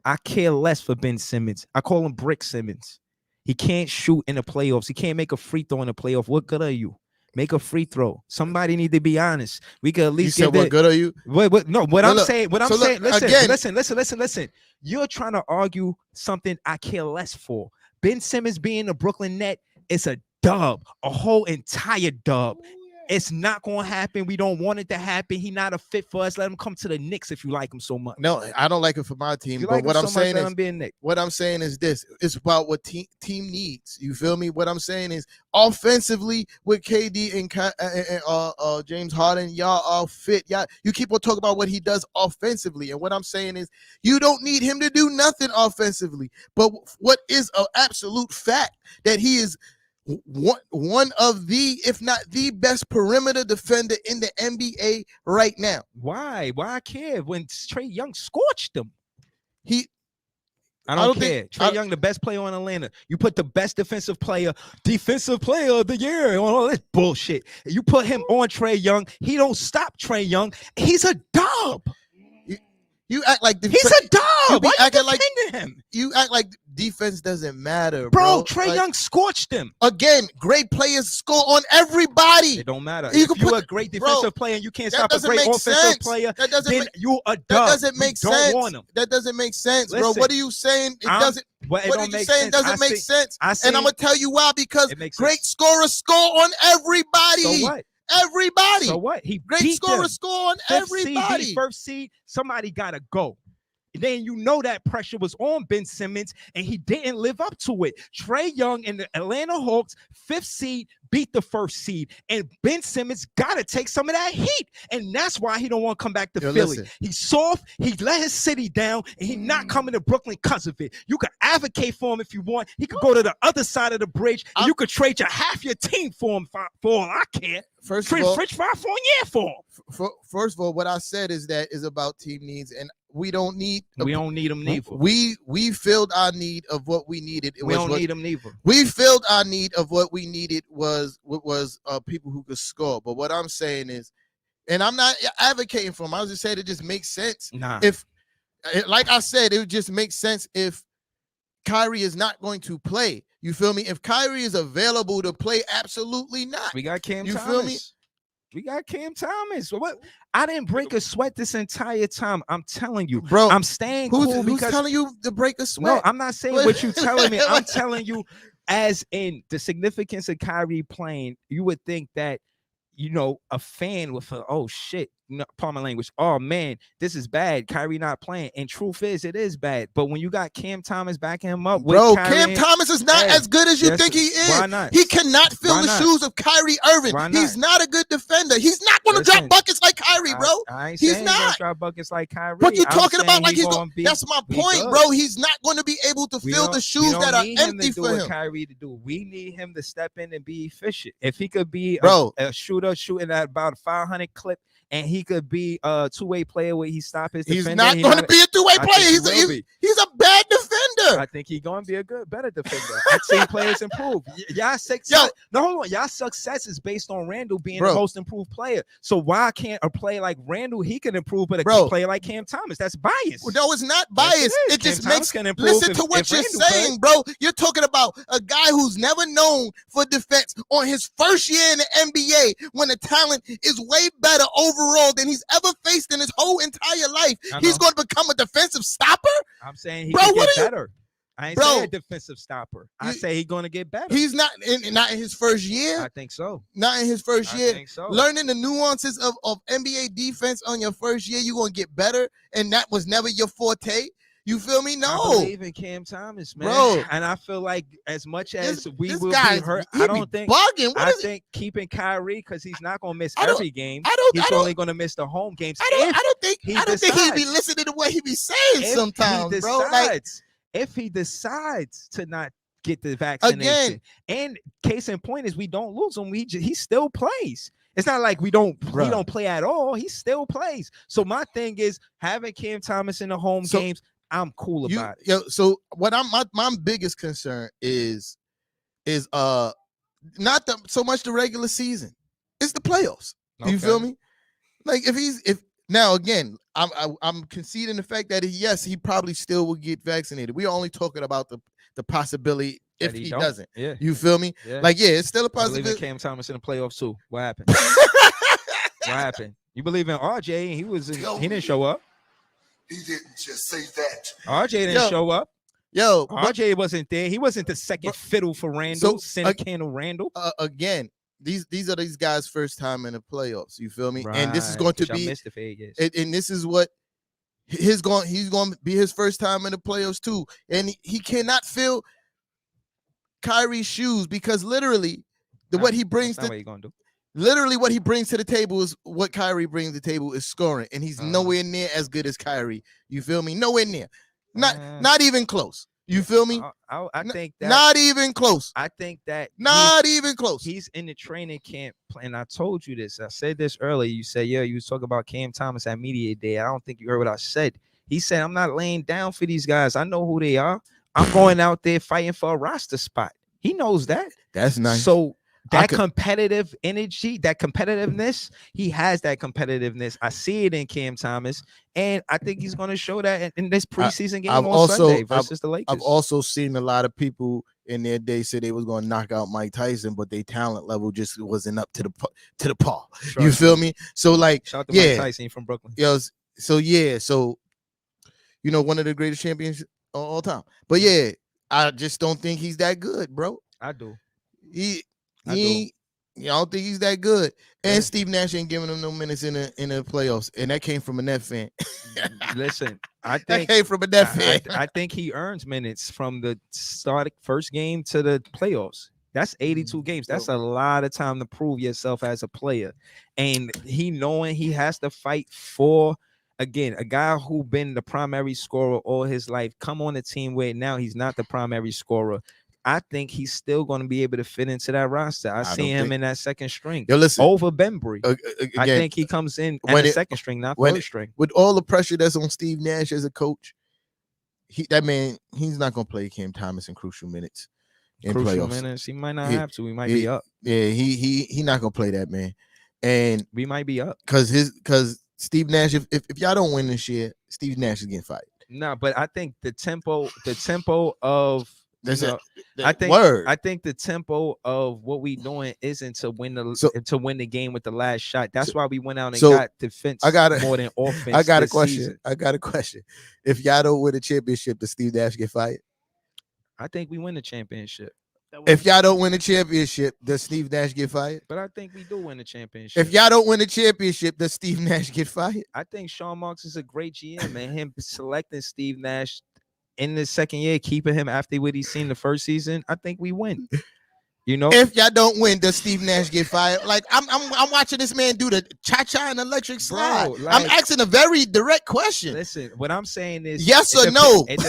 I care less for Ben Simmons. I call him Brick Simmons. He can't shoot in the playoffs. He can't make a free throw in the playoff. What good are you? Make a free throw. Somebody need to be honest. We could at least get what good are you? Wait, no. What I'm saying. Listen. You're trying to argue something I care less for. Ben Simmons being a Brooklyn Net is a dub, a whole entire dub. It's not going to happen. We don't want it to happen. He's not a fit for us. Let him come to the Knicks if you like him so much. No, I don't like it for my team. But what I'm saying is this. It's about what team needs. You feel me? What I'm saying is offensively with KD and James Harden, y'all are fit. You keep on talking about what he does offensively. And what I'm saying is you don't need him to do nothing offensively. But what is an absolute fact that he is one of the, if not the best perimeter defender in the NBA right now. Why I care when Trae Young scorched him? I don't care. Trae Young, the best player in Atlanta. You put the best defensive player of the year on all this bullshit. You put him on Trae Young. He don't stop Trae Young. He's a dub. You act like he's a dub. Why you defending him? You act like defense doesn't matter, bro. Trae Young scorched him. Again, great players score on everybody. It don't matter. If you're a great defensive player and you can't stop a great offensive player, then you're a dub. That doesn't make sense. That doesn't make sense, bro. What are you saying? It doesn't. What are you saying doesn't make sense? And I'm gonna tell you why. Because great scorers score on everybody. So what? Everybody. So what? Great scorers score on everybody. First seed, somebody gotta go. Then you know that pressure was on Ben Simmons, and he didn't live up to it. Trae Young and the Atlanta Hawks, 5th seed, beat the 1st seed, and Ben Simmons got to take some of that heat, and that's why he don't want to come back to Philly. Listen. He's soft. He let his city down, and he's not coming to Brooklyn because of it. You can advocate for him if you want. He could go to the other side of the bridge, and you could trade half your team for him for all I care. First of all, French fry for a year for him. First of all, what I said is about team needs, and we don't need. We don't need him neither. We filled our need of what we needed. We don't need him neither. We filled our need of what we needed was people who could score. But what I'm saying is, and I'm not advocating for him. I was just saying it just makes sense. If, like I said, it would just make sense if Kyrie is not going to play. You feel me? If Kyrie is available to play, absolutely not. We got Cam Thomas. Feel me? We got Cam Thomas. What? I didn't break a sweat this entire time. I'm telling you, bro. I'm staying cool who's because telling you to break a sweat? No, I'm not saying what you're telling me. I'm telling you, as in the significance of Kyrie playing, you would think that, you know, a fan with a, oh shit, pardon my language, oh man, this is bad, Kyrie not playing. And truth is, it is bad. But when you got Cam Thomas backing him up, bro, Kyrie, Cam Thomas is not as good as you think he is. Why not? He cannot fill the shoes of Kyrie Irving. He's not a good defender. He's not going to drop buckets like Kyrie, bro. I ain't he's saying not he's gonna drop buckets like Kyrie. What you talking about? Like he's gonna be, that's my point, bro. He's not going to be able to fill the shoes that are empty for him. Kyrie to do. We need him to step in and be efficient. If he could be a shooter shooting at about 500 clip, and he could be a two-way player where he stop his defender. He's not going to be a two-way player. He's a bad defender. I think he's going to be a better defender. I've seen players improve. Y'all success is based on Randall being the most improved player. So why can't a player like Randall, he can improve, but a player like Cam Thomas, that's biased. Well, no, it's not biased. Yes, it just makes listen to what you're saying, bro. You're talking about a guy who's never known for defense on his first year in the NBA when the talent is way better overall than he's ever faced in his whole entire life. He's going to become a defensive stopper? I'm saying he can get better. I ain't saying a defensive stopper. I say he's going to get better. He's not in his first year. I think so. Not in his first year. I think so. Learning the nuances of NBA defense on your first year, you're going to get better, and that was never your forte. You feel me? No. I believe in Cam Thomas, man. Bro. And I feel like as much as we will be hurt, I think keeping Kyrie, because he's not going to miss every game. He's only going to miss the home games. I don't think he'd be listening to what he be saying sometimes, bro. Like, if he decides to not get the vaccination, and case in point is we don't lose him, he still plays. It's not like he don't play at all. He still plays. So my thing is having Cam Thomas in the home games. I'm cool about it. Yo, so what my biggest concern is not so much the regular season. It's the playoffs. You feel me? Like if now again, I'm conceding the fact that he probably still will get vaccinated. We're only talking about the possibility if he doesn't. Yeah. You feel me? Yeah. Like, it's still a possibility. I believe in Cam Thomas in the playoffs too. What happened? What happened? You believe in RJ? He didn't show up. He didn't just say that. RJ didn't show up. Yo, RJ wasn't there. He wasn't the second fiddle for Randall. Randall. Again, these are these guys' first time in the playoffs. You feel me? Right. And this is going to be and this is what he's going to be his first time in the playoffs too. And he cannot fill Kyrie's shoes because literally what he brings to what he brings to the table is what Kyrie brings to the table is scoring, and he's nowhere near as good as Kyrie. You feel me? Nowhere near. Not even close. You feel me? I think that not even close. I think that not even close. He's in the training camp, and I told you this. I said this earlier. You said, you was talking about Cam Thomas at media day. I don't think you heard what I said. He said, I'm not laying down for these guys. I know who they are. I'm going out there fighting for a roster spot. He knows that. That's nice. So that competitive energy, that competitiveness, he has that competitiveness. I see it in Cam Thomas, and I think he's going to show that in this preseason game on Sunday versus the Lakers. I've also seen a lot of people in their day say they was going to knock out Mike Tyson, but their talent level just wasn't up to the par. You feel me? So like, shout out to Mike Tyson from Brooklyn. So one of the greatest champions of all time. But I just don't think he's that good, bro. I do. I don't think he's that good. And Steve Nash ain't giving him no minutes in the playoffs. And that came from a Net fan. Listen, I think that came from a Net fan. I think he earns minutes from the first game to the playoffs. That's 82 games. That's a lot of time to prove yourself as a player. And knowing he has to fight for, again, a guy who been the primary scorer all his life, come on a team where now he's not the primary scorer. I think he's still going to be able to fit into that roster. I see him in that second string. Yo, listen, over Bembry. Again, I think he comes in at a second string, not third string. With all the pressure that's on Steve Nash as a coach, he's not going to play Cam Thomas in crucial minutes. In crucial playoffs. Minutes. He might not have to. We might be up. Yeah, he not going to play that, man. And we might be up because Steve Nash, if y'all don't win this year, Steve Nash is getting fired. No, but I think the tempo of I think the tempo of what we doing isn't to win the game with the last shot. That's why we went out and got defense more than offense. I got a question. Season. I got a question. If y'all don't win the championship, does Steve Nash get fired? I think we win the championship. If y'all don't win the championship, does Steve Nash get fired? But I think we do win the championship. If y'all don't win the championship, does Steve Nash get fired? I think Sean Marks is a great GM, and him selecting Steve Nash in the second year, keeping him after what he's seen the first season, I think we win. You know, if y'all don't win, does Steve Nash get fired? Like I'm watching this man do the cha-cha and electric slide. Bro, like, I'm asking a very direct question. Listen, what I'm saying is yes or no. It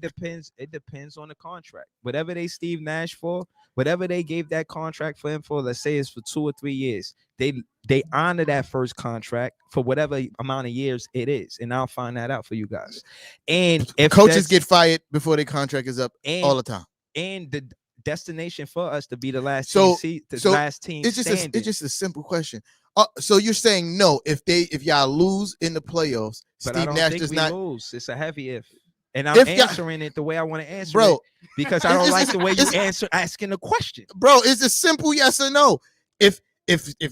depends. It depends on the contract. Whatever they Steve Nash for, whatever they gave that contract for him for, let's say it's for 2 or 3 years. They honor that first contract for whatever amount of years it is, and I'll find that out for you guys. And if coaches get fired before their contract is up all the time, and the destination for us to be the last team, last team. It's just a simple question. So you're saying no? If y'all lose in the playoffs, but Steve Nash does not lose. It's a heavy if. And I'm answering it the way I want to answer it, because I don't like the way you answer asking the question. Bro, it's a simple yes or no. If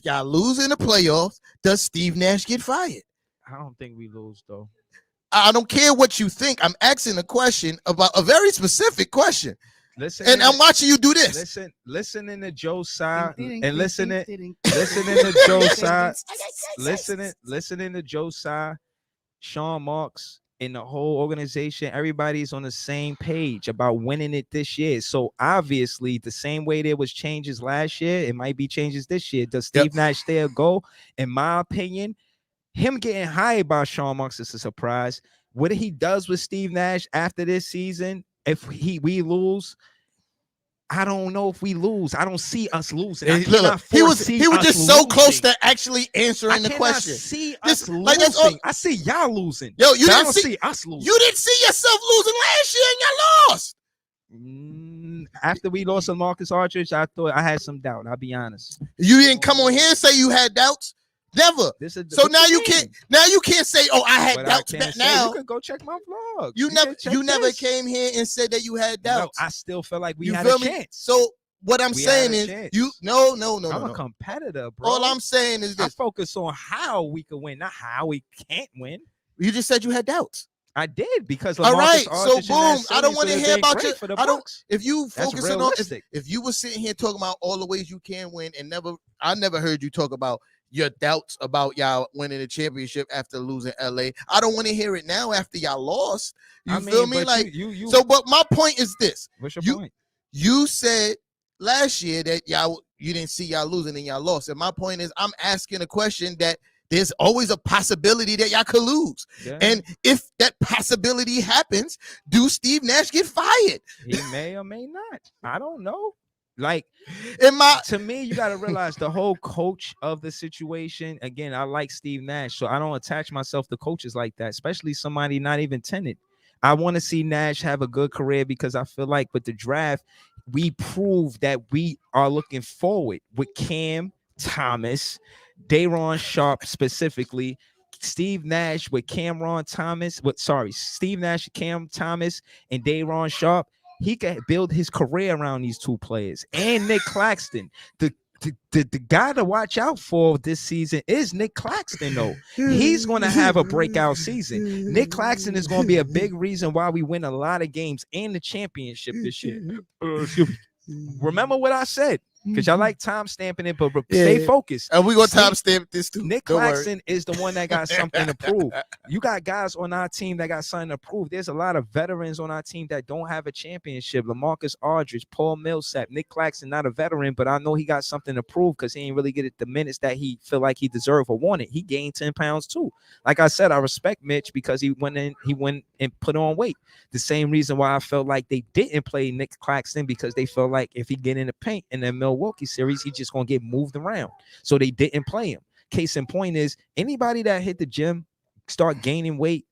y'all lose in the playoffs, does Steve Nash get fired? I don't think we lose, though. I don't care what you think. I'm asking a question about a very specific question. Listen, and I'm watching you do this. Listening to Joe's side and listening to Joe's side, listening to Joe's side, Sean Marks and the whole organization, everybody's on the same page about winning it this year. So obviously, the same way there was changes last year, it might be changes this year. Does Steve Nash stay or go? In my opinion, him getting hired by Sean Marks is a surprise. What he does with Steve Nash after this season, if we lose, I don't know if we lose. I don't see us losing. He was just so close to actually answering the question. See us losing. I see y'all losing. Yo, you didn't see us losing. You didn't see yourself losing last year, and y'all lost. After we lost to Marcus Aldridge, I thought I had some doubt. I'll be honest. You didn't come on here and say you had doubts. Never. So now you can't say, "Oh, I had doubts." Now you can go check my vlog. You never came here and said that you had doubts. No, I still feel like we had a chance. So what I'm saying is, no. I'm a competitor, bro. All I'm saying is this: I focus on how we can win, not how we can't win. You just said you had doubts. I did because all right. So boom. I don't want to hear about you. I don't. If you focusing on if you were sitting here talking about all the ways you can win and I never heard you talk about your doubts about y'all winning the championship after losing LA. I don't want to hear it now after y'all lost. You feel me? Like so, but my point is this. What's your point? You said last year that you didn't see y'all losing and y'all lost. And my point is I'm asking a question that there's always a possibility that y'all could lose. Yeah. And if that possibility happens, do Steve Nash get fired? He may or may not. I don't know. Like, to me, you got to realize the whole coach of the situation. Again, I like Steve Nash, so I don't attach myself to coaches like that, especially somebody not even tenured. I want to see Nash have a good career because I feel like with the draft, we proved that we are looking forward with Cam Thomas, Day'Ron Sharpe specifically, Steve Nash with Steve Nash, Cam Thomas, and Day'Ron Sharpe. He can build his career around these two players. And Nick Claxton. The guy to watch out for this season is Nick Claxton, though. He's going to have a breakout season. Nick Claxton is going to be a big reason why we win a lot of games and the championship this year. Remember what I said. Because y'all like time stamping it, but Yeah, stay yeah. focused. And we're gonna See, time stamp this too. Nick Don't worry. Claxton is the one that got something to prove. You got guys on our team that got something to prove. There's a lot of veterans on our team that don't have a championship. LaMarcus Aldridge, Paul Millsap, Nick Claxton, not a veteran, but I know he got something to prove because he ain't really get it the minutes that he feel like he deserved or wanted. He gained 10 pounds too. Like I said, I respect Mitch because he went and put on weight. The same reason why I felt like they didn't play Nick Claxton, because they felt like if he get in the paint in the Milwaukee series, he just gonna get moved around. So they didn't play him. Case in point is anybody that hit the gym, start gaining weight,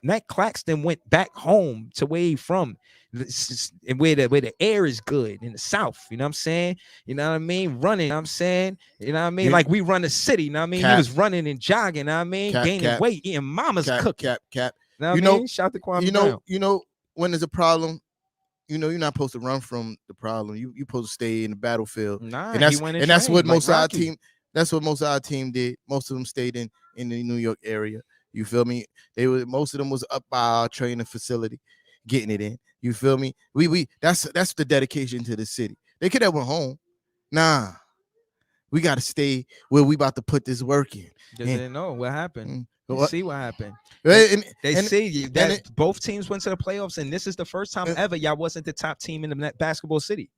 Nick Claxton went back home to where he from, and where the air is good in the South. You know what I'm saying? You know what I mean? Running, you know what I'm saying? You know what I mean? Like we run the city, you know what I mean? He was running and jogging, you know what I mean? Gaining weight, eating mama's cooking. Cap. You know what I mean? Shout to Kwame Brown. You know, when there's a problem, you're not supposed to run from the problem. You're supposed to stay in the battlefield. Nah, and that's what most of our team. That's what most of our team did. Most of them stayed in the New York area. You feel me? Most of them was up by our training facility, getting it in. You feel me? That's the dedication to the city. They could have went home. Nah, we got to stay where we about to put this work in. They didn't know what happened. See what happened. They see that both teams went to the playoffs, and this is the first time ever y'all wasn't the top team in the basketball city.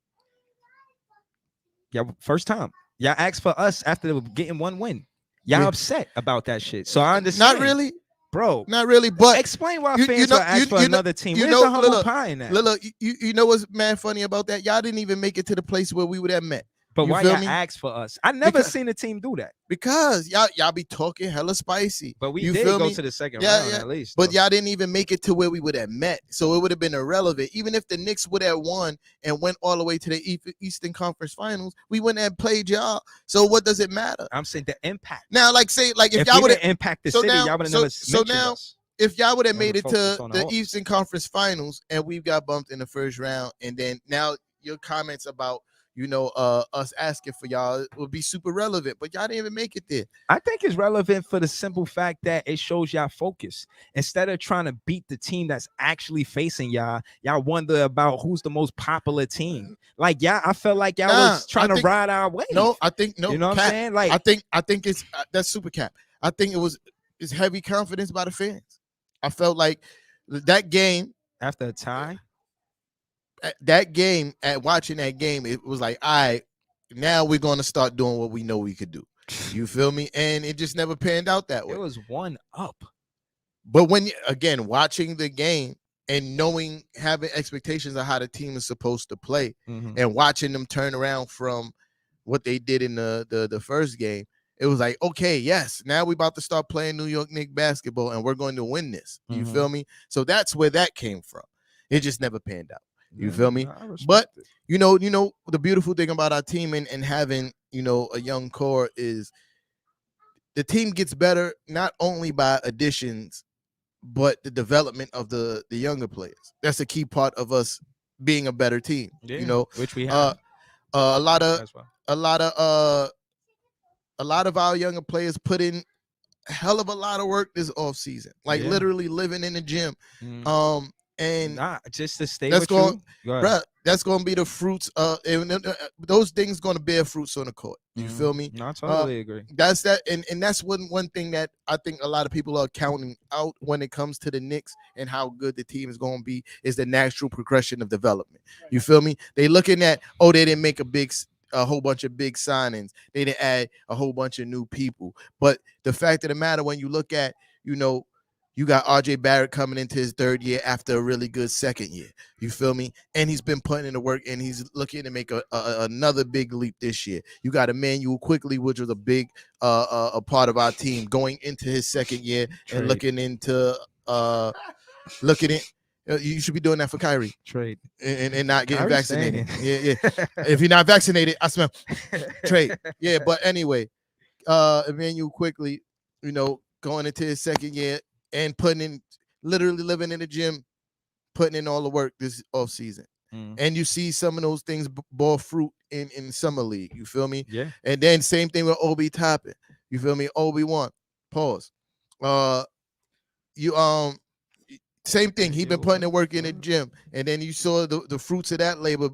Yeah, first time. Y'all asked for us after getting one win. Y'all upset about that shit. So I understand. Not really, bro. Not really. But explain why fans will ask for another team. Where's the humble pie in that? Look, you know what's mad funny about that? Y'all didn't even make it to the place where we would have met. But why y'all ask for us? I never seen a team do that. Because y'all be talking hella spicy. But we did go to the second round at least. But y'all didn't even make it to where we would have met. So it would have been irrelevant. Even if the Knicks would have won and went all the way to the Eastern Conference Finals, we wouldn't have played y'all. So what does it matter? I'm saying the impact. Now, if y'all would have impact the city, y'all would have never mentioned us. If y'all would have made it to the Eastern Conference Finals and we got bumped in the first round, and then now your comments about us asking for y'all would be super relevant, but y'all didn't even make it there. I think it's relevant for the simple fact that it shows y'all focus. Instead of trying to beat the team that's actually facing y'all wonder about who's the most popular team. Like I felt like y'all was trying to ride our way. No, I think no. You know what I'm saying? Like I think it's that's super cap. I think it's heavy confidence by the fans. I felt like that game after a tie. Watching that game, it was like, all right, now we're going to start doing what we know we could do. You feel me? And it just never panned out that way. It was 1-up. But when, again, watching the game and having expectations of how the team is supposed to play, and watching them turn around from what they did in the first game, it was like, okay, yes, now we're about to start playing New York Knicks basketball and we're going to win this. You feel me? So that's where that came from. It just never panned out. You feel me? But you know the beautiful thing about our team and having a young core is the team gets better not only by additions but the development of the younger players. That's a key part of us being a better team. Which we have. A lot of our younger players put in a hell of a lot of work this off season, literally living in the gym. And just to stay with you, bruh, that's going to be the fruits. Those things going to bear fruits on the court. You feel me? No, I totally agree. That's that, and that's one thing that I think a lot of people are counting out when it comes to the Knicks and how good the team is going to be is the natural progression of development. You feel me? They looking at they didn't make a whole bunch of big signings. They didn't add a whole bunch of new people. But the fact of the matter, when you look at you got RJ Barrett coming into his third year after a really good second year. You feel me? And he's been putting in the work, and he's looking to make another big leap this year. You got Emmanuel Quickly, which was a big a part of our team going into his second year and looking into you should be doing that for Kyrie. Trade. And not getting Kyrie's vaccinated. Yeah. If you're not vaccinated, I smell trade. Yeah, but anyway, Emmanuel Quickly, going into his second year and literally living in the gym, putting in all the work this off season. And you see some of those things bore fruit in summer league. You feel me? Yeah. And then same thing with Obi Toppin. You feel me? Obi-Wan. Pause. Same thing. He been putting in work in the gym, and then you saw the fruits of that labor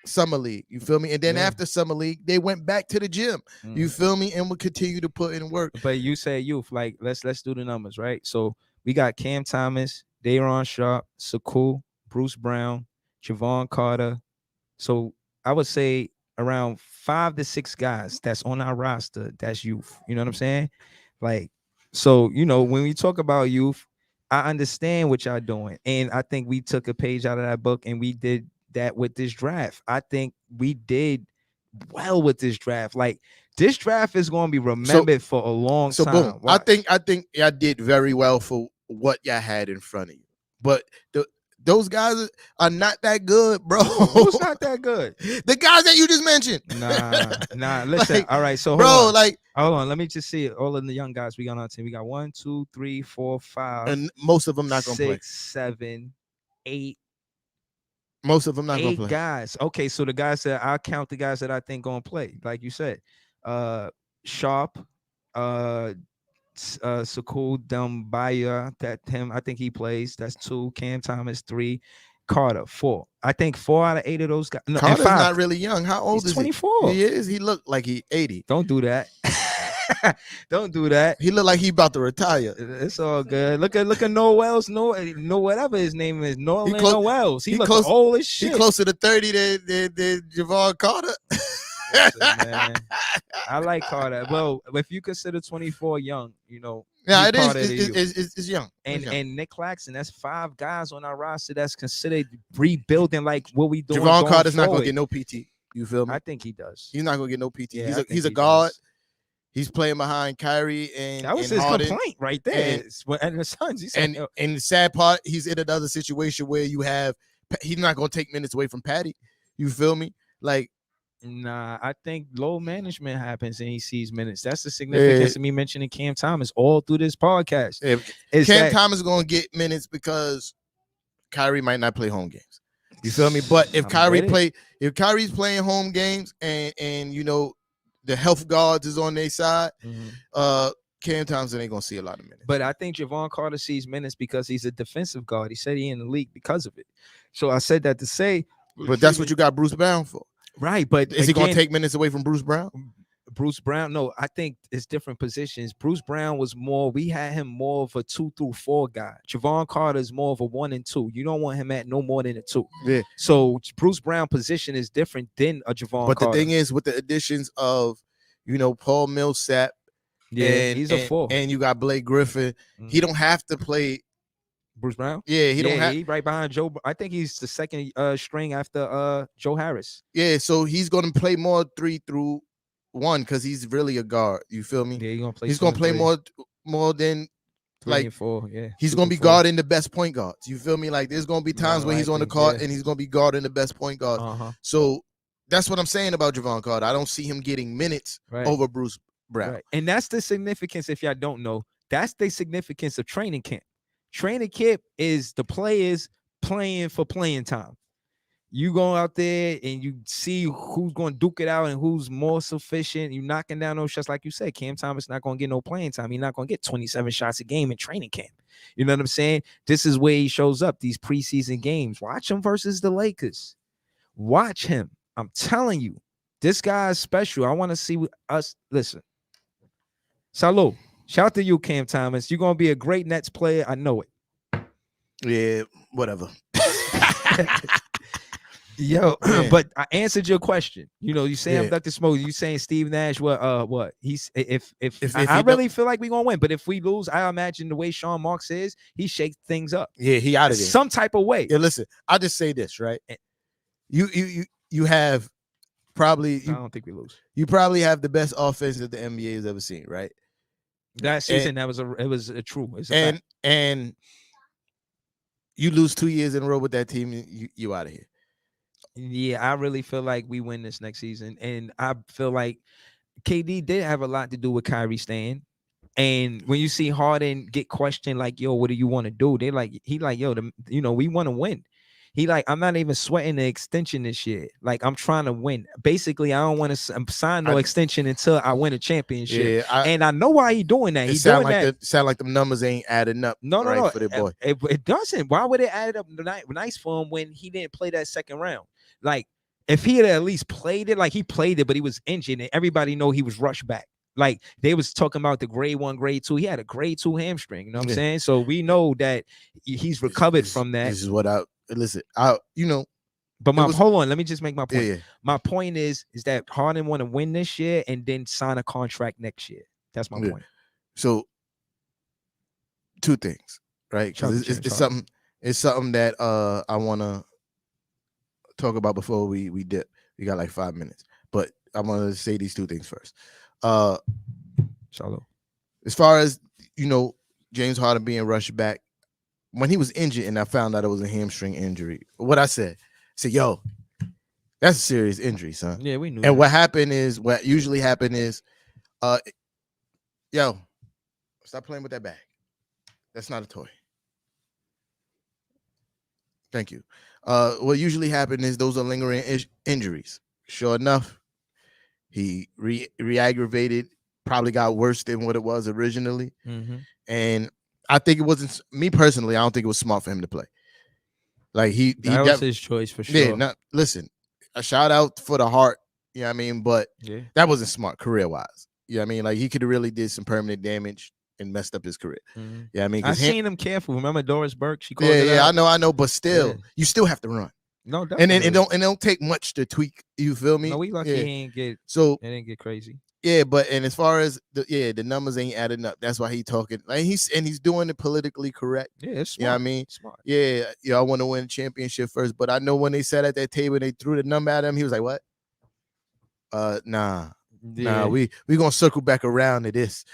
Summer League. You feel me? And then Yeah. after Summer League, they went back to the gym. You feel me? And will continue to put in work. But you say youth, like let's do the numbers, right? So we got Cam Thomas, Dayron Sharp, Saku, Bruce Brown, Javon Carter. So I would say around 5 to 6 guys that's on our roster that's youth. You know what I'm saying? Like, so when we talk about youth, I understand what y'all doing, and I think we took a page out of that book and we did that with this draft. I think we did well with this draft. Like, this draft is going to be remembered for a long time. Boom. Watch. I think y'all did very well for what y'all had in front of you. But those guys are not that good, bro. Who's not that good? The guys that you just mentioned. Nah. Listen, Like, all right. So hold on. Let me just see it. All of the young guys we got on our team. We got 1, 2, 3, 4, 5, and most of them not gonna 6, play. 7, 8. Most of them not gonna 8 play. guys. Okay, so the guys that I count, the guys that I think gonna play, like you said, Sharp, Sakul Dumbaya, that him, I think he plays. That's 2. Cam Thomas, 3. Carter, 4. I think 4 out of 8 of those guys. No, Carter's and 5. not really young. How old He's is 24. he? He is. He looked like he 80. Don't do that. Don't do that. He looked like he about to retire. It's all good. Look at Noah Wells. No, whatever his name is. Noah Wells. He looks old as shit. He closer to 30 than Javon Carter. Listen, man. I like Carter. Well, if you consider 24 young, yeah, it is. It's young. And Nick Claxton, that's 5 guys on our roster that's considered rebuilding, like what we doing. Javon Carter's not gonna get no PT. You feel me? I think he does. He's not gonna get no PT. Yeah, he's a guard. Does. He's playing behind Kyrie and that was and his Harden. complaint right there. And the Suns. He said, and the sad part, he's in another situation where he's not gonna take minutes away from Patty. You feel me? Like, nah, I think low management happens and he sees minutes. That's the significance of me mentioning Cam Thomas all through this podcast. Cam Thomas is gonna get minutes because Kyrie might not play home games. You feel me? But if Kyrie's playing home games and the health guards is on their side, Cam Thompson ain't gonna see a lot of minutes. But I think Javon Carter sees minutes because he's a defensive guard. He said he in the league because of it. So I said that to say, but that's what you got Bruce Brown for, right? But is he gonna take minutes away from Bruce Brown? Bruce Brown, no, I think it's different positions. Bruce Brown was we had him more of a 2 through 4 guy. Javon Carter is more of a 1 and 2. You don't want him at no more than a 2. Yeah. So Bruce Brown position is different than a Javon Carter. But the thing is, with the additions of Paul Millsap, he's a 4, and you got Blake Griffin, he don't have to play Bruce Brown. Yeah, he don't have. He right behind Joe. I think he's the second string after Joe Harris. Yeah, so he's gonna play more 3 through 1 because he's really a guard. You feel me? Yeah, he's gonna play more than 3 like and 4. Yeah, he's gonna be guarding the best point guards. You feel me? Like, there's gonna be times when he's on the court and he's gonna be guarding the best point guards. So that's what I'm saying about Javon Carter. I don't see him getting minutes over Bruce Brown. Right. And that's the significance. If y'all don't know, that's the significance of training camp. Training camp is the players playing for playing time. You go out there and you see who's going to duke it out and who's more sufficient. You knocking down those shots, like you said. Cam Thomas not going to get no playing time. He's not going to get 27 shots a game in training camp. You know what I'm saying? This is where he shows up, these preseason games. Watch him versus the Lakers. Watch him. I'm telling you, this guy is special. I want to see us. Listen. Salud. Shout out to you, Cam Thomas. You're going to be a great Nets player. I know it. Yeah, whatever. Yo, but I answered your question. You saying Dr. Smoke. You saying Steve Nash? What? He's if I really feel like we're gonna win, but if we lose, I imagine the way Sean Marks is, he shakes things up. Yeah, he out of there some type of way. Yeah, listen, I'll just say this, right? You have probably. I don't think we lose. You probably have the best offense that the NBA has ever seen, right? That season, it was a true. And you lose 2 years in a row with that team, you out of here. Yeah, I really feel like we win this next season, and I feel like KD did have a lot to do with Kyrie staying. And when you see Harden get questioned, like, "Yo, what do you want to do?" He like, "Yo, we want to win." He like, "I'm not even sweating the extension this year. Like, I'm trying to win. Basically, I don't want to sign no extension until I win a championship." Yeah, and I know why he doing that. He doing that. Sound like the numbers ain't adding up. No, for the boy. It doesn't. Why would it add up nice for him when he didn't play that second round? Like, if he had at least played it, like he played it, but he was injured, and everybody know he was rushed back. Like they was talking about the grade 1, grade 2. He had a grade 2 hamstring. You know what I'm saying? So we know that he's recovered from that. This is what listen. But hold on, let me just make my point. Yeah. My point is that Harden want to win this year and then sign a contract next year. That's my point. So 2 things, right? Because it's something. It's something that I want to talk about before we dip. We got like 5 minutes, but I want to say these 2 things first. As far as James Harden being rushed back, when he was injured and I found out it was a hamstring injury, what I said, yo, that's a serious injury, son. Yeah, we knew. And what usually happen is, yo, stop playing with that bag. That's not a toy. Thank you. What usually happen is those are lingering injuries. Sure enough, he re-aggravated, probably got worse than what it was originally. Mm-hmm. And I think it wasn't, me personally, I don't think it was smart for him to play. Like that was his choice for sure. Yeah, listen, a shout out for the heart, you know what I mean? But that wasn't smart career-wise. You know what I mean? Like he could have really did some permanent damage and messed up his career. Mm-hmm. Yeah, I mean, I seen him careful. Remember Doris Burke? She called it out. I know, but still, you still have to run. No, definitely. And it don't take much to tweak. You feel me? No, we lucky he ain't didn't get crazy. Yeah, and as far as the numbers ain't adding up. That's why he talking like he's doing it politically correct. Yeah, it's smart. You know what I mean? Smart. Yeah, I want to win a championship first. But I know when they sat at that table and they threw the number at him, he was like, "What? Nah, we gonna circle back around to this."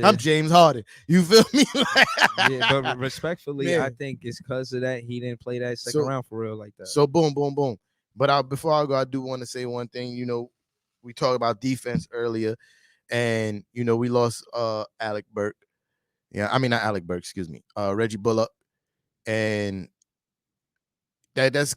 I'm James Harden. You feel me? Yeah, but respectfully, I think it's because of that he didn't play that second round for real like that. So boom. But before I go, I do want to say one thing. We talked about defense earlier, and we lost Alec Burke. Yeah, I mean not Alec Burke, excuse me. Reggie Bullock, and that was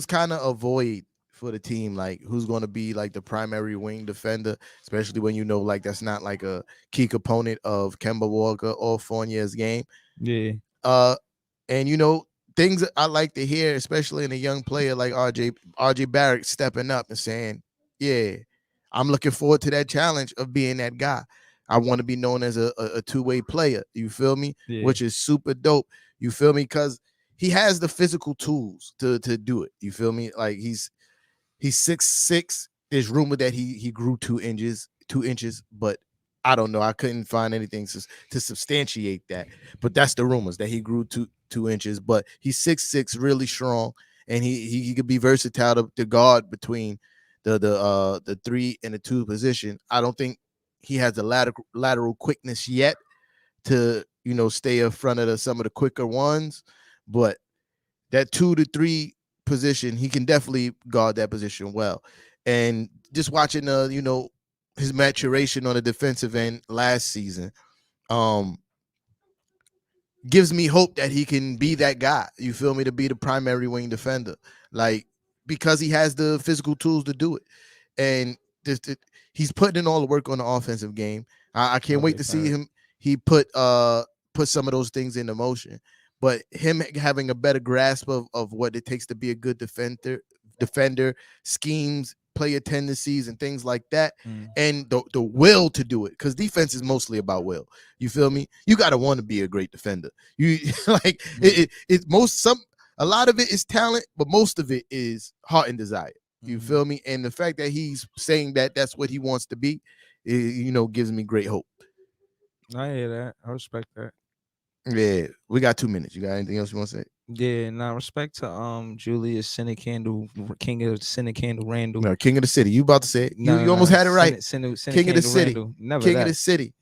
kind of a void for the team. Like who's going to be like the primary wing defender, especially when like that's not like a key component of Kemba Walker or Fournier's game. Yeah. And things that I like to hear, especially in a young player like RJ Barrett stepping up and saying, "Yeah, I'm looking forward to that challenge of being that guy. I want to be known as a two-way player." You feel me? Yeah. Which is super dope. You feel me? Because he has the physical tools to do it. You feel me? Like he's 6'6". There's rumor that he grew 2 inches, but I don't know. I couldn't find anything to substantiate that. But that's the rumors that he grew 2 inches. But he's 6'6", really strong, and he could be versatile to guard between the 3 and the 2 position. I don't think he has the lateral quickness yet to stay in front of some of the quicker ones, but that 2 to 3 position, he can definitely guard that position well. And just watching his maturation on the defensive end last season gives me hope that he can be that guy. You feel me? To be the primary wing defender, like because he has the physical tools to do it, and he's putting in all the work on the offensive game. I can't wait to see him. He put some of those things into motion, but him having a better grasp of what it takes to be a good defender, schemes, player tendencies, and things like that, and the will to do it, because defense is mostly about will. You feel me? You got to want to be a great defender. You like a lot of it is talent, but most of it is heart and desire. You feel me? And the fact that he's saying that that's what he wants to be, gives me great hope. I hear that. I respect that. Yeah, we got 2 minutes. You got anything else you want to say? Yeah, now respect to Julius Cinder Candle, King of Cinder Candle Randall. No, King of the City. You about to say it? You almost had it right. King of the City. King of the City.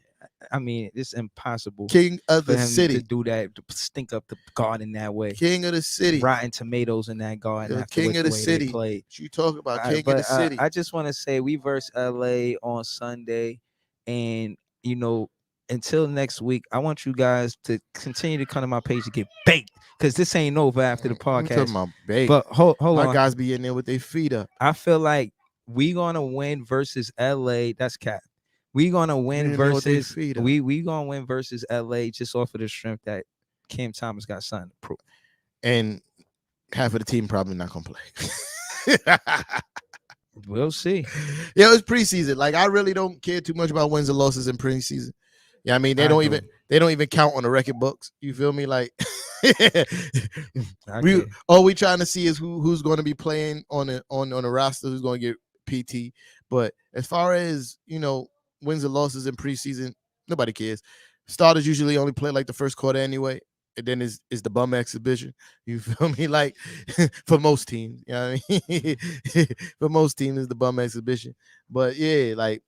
I mean, it's impossible. King of the for him City to do that, to stink up the garden that way. King of the City. Rotten tomatoes in that garden. King of the City. What you talk about? King of the City. I just want to say we verse LA on Sunday, and until next week, I want you guys to continue to come to my page to get baked, because this ain't over after the podcast. I'm talking about baked. But hold on. My guys be in there with their feet up. I feel like we gonna win versus LA. That's cap. We gonna win versus we gonna win versus LA just off of the strength that Cam Thomas got something to prove. And half of the team probably not gonna play. We'll see. Yeah, it's preseason. Like I really don't care too much about wins and losses in preseason. Yeah, I mean they don't even count on the record books. You feel me? Like all we trying to see is who's going to be playing on the roster, who's going to get PT. But as far as wins and losses in preseason, nobody cares. Starters usually only play like the first quarter anyway, and then is the bum exhibition. You feel me? Like for most teams, you know what I mean? For most teams, is the bum exhibition. But yeah, like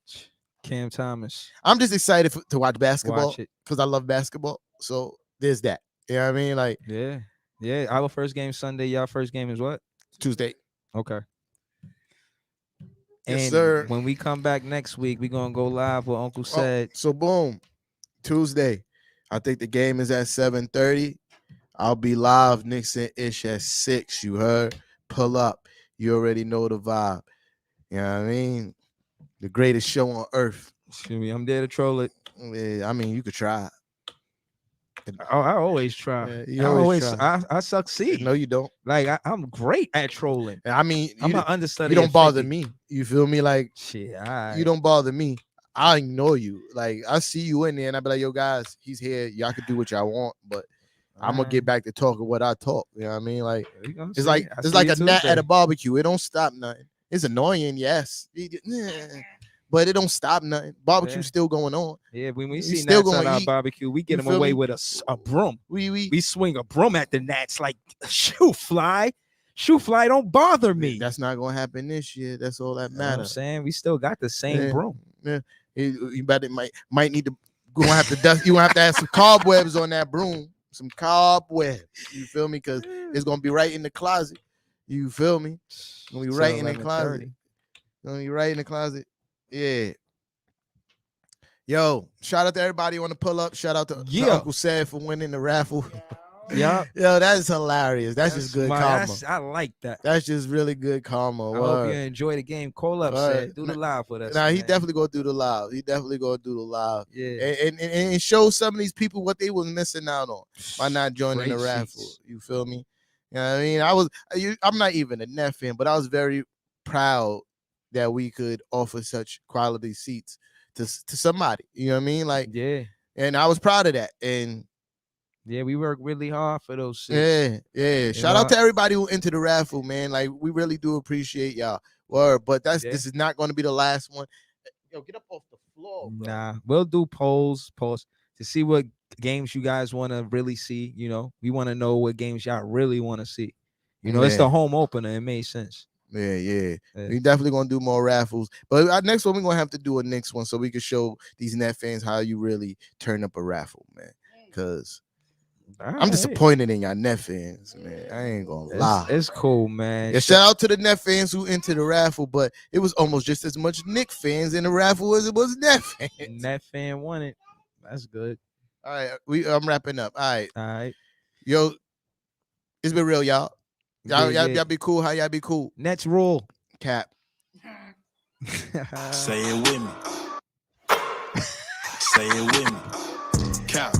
Cam Thomas. I'm just excited to watch basketball because I love basketball. So there's that. You know what I mean? Like yeah. Our first game Sunday. Y'all first game is what? Tuesday. Okay. Yes, and sir. When we come back next week, we're gonna go live with Uncle said. So boom, Tuesday. I think the game is at 7:30. I'll be live Nixon-ish at 6. You heard? Pull up. You already know the vibe. You know what I mean? The greatest show on earth. Excuse me, I'm there to troll it. Yeah, I mean, you could try. Oh, I always try. Yeah, I succeed. No, you don't. Like I'm great at trolling. I mean, I'm an understudy. You don't bother me. You feel me? Like shit. You don't bother me. I ignore you. Like I see you in there, and I be like, "Yo, guys, he's here. Y'all can do what y'all want, but I'm gonna get back to talking what I talk." You know what I mean? Like it's like a gnat at a barbecue. It don't stop nothing. It's annoying, yes, but it don't stop nothing. Barbecue still going on. Yeah, when we see gnats at our barbecue, we get them away with a broom. We swing a broom at the gnats like shoo fly. Shoe fly, don't bother me. That's not gonna happen this year. That's all that matters. You know what I'm saying we still got the same broom. Yeah, you better might need to have to dust. You gonna have to have some cobwebs on that broom. Some cobwebs. You feel me? Because it's gonna be right in the closet. You feel me? It's gonna be right in the closet. Gonna be right in the closet. Yeah. Yo, shout out to everybody on the pull up. Shout out to Uncle Sad for winning the raffle. Yeah. Yo, that's hilarious. That's just good karma. I like that. That's just really good karma. I hope you enjoy the game. Call up, Sad. Do the live with us. Nah, he definitely gonna do the live. Yeah. And show some of these people what they was missing out on by not joining the raffle. You feel me? You know what I mean? I'm not even a Net fan, but I was very proud that we could offer such quality seats to somebody. You know what I mean? Like, yeah. And I was proud of that. And yeah, we work really hard for those seats. Yeah. Shout out to everybody who entered the raffle, man. Like, we really do appreciate y'all. Word, but this is not going to be the last one. Yo, get up off the floor, bro. Nah, we'll do polls to see what games you guys want to really see. You know, we want to know what games y'all really want to see. You know, it's the home opener. It made sense. Yeah. We definitely gonna do more raffles, but our next one we're gonna have to do a next one so we can show these Net fans how you really turn up a raffle, man. Because I'm disappointed in y'all Net fans, man. I ain't gonna lie. It's cool, man. Yeah, shout out to the Net fans who entered the raffle, but it was almost just as much Knick fans in the raffle as it was Net fans. Net fan won it. That's good. All right, I'm wrapping up. All right. Yo, it's been real, y'all. Y'all be cool. How y'all be cool? Nets rule. Cap. Say it with me. Say it with me. Cap.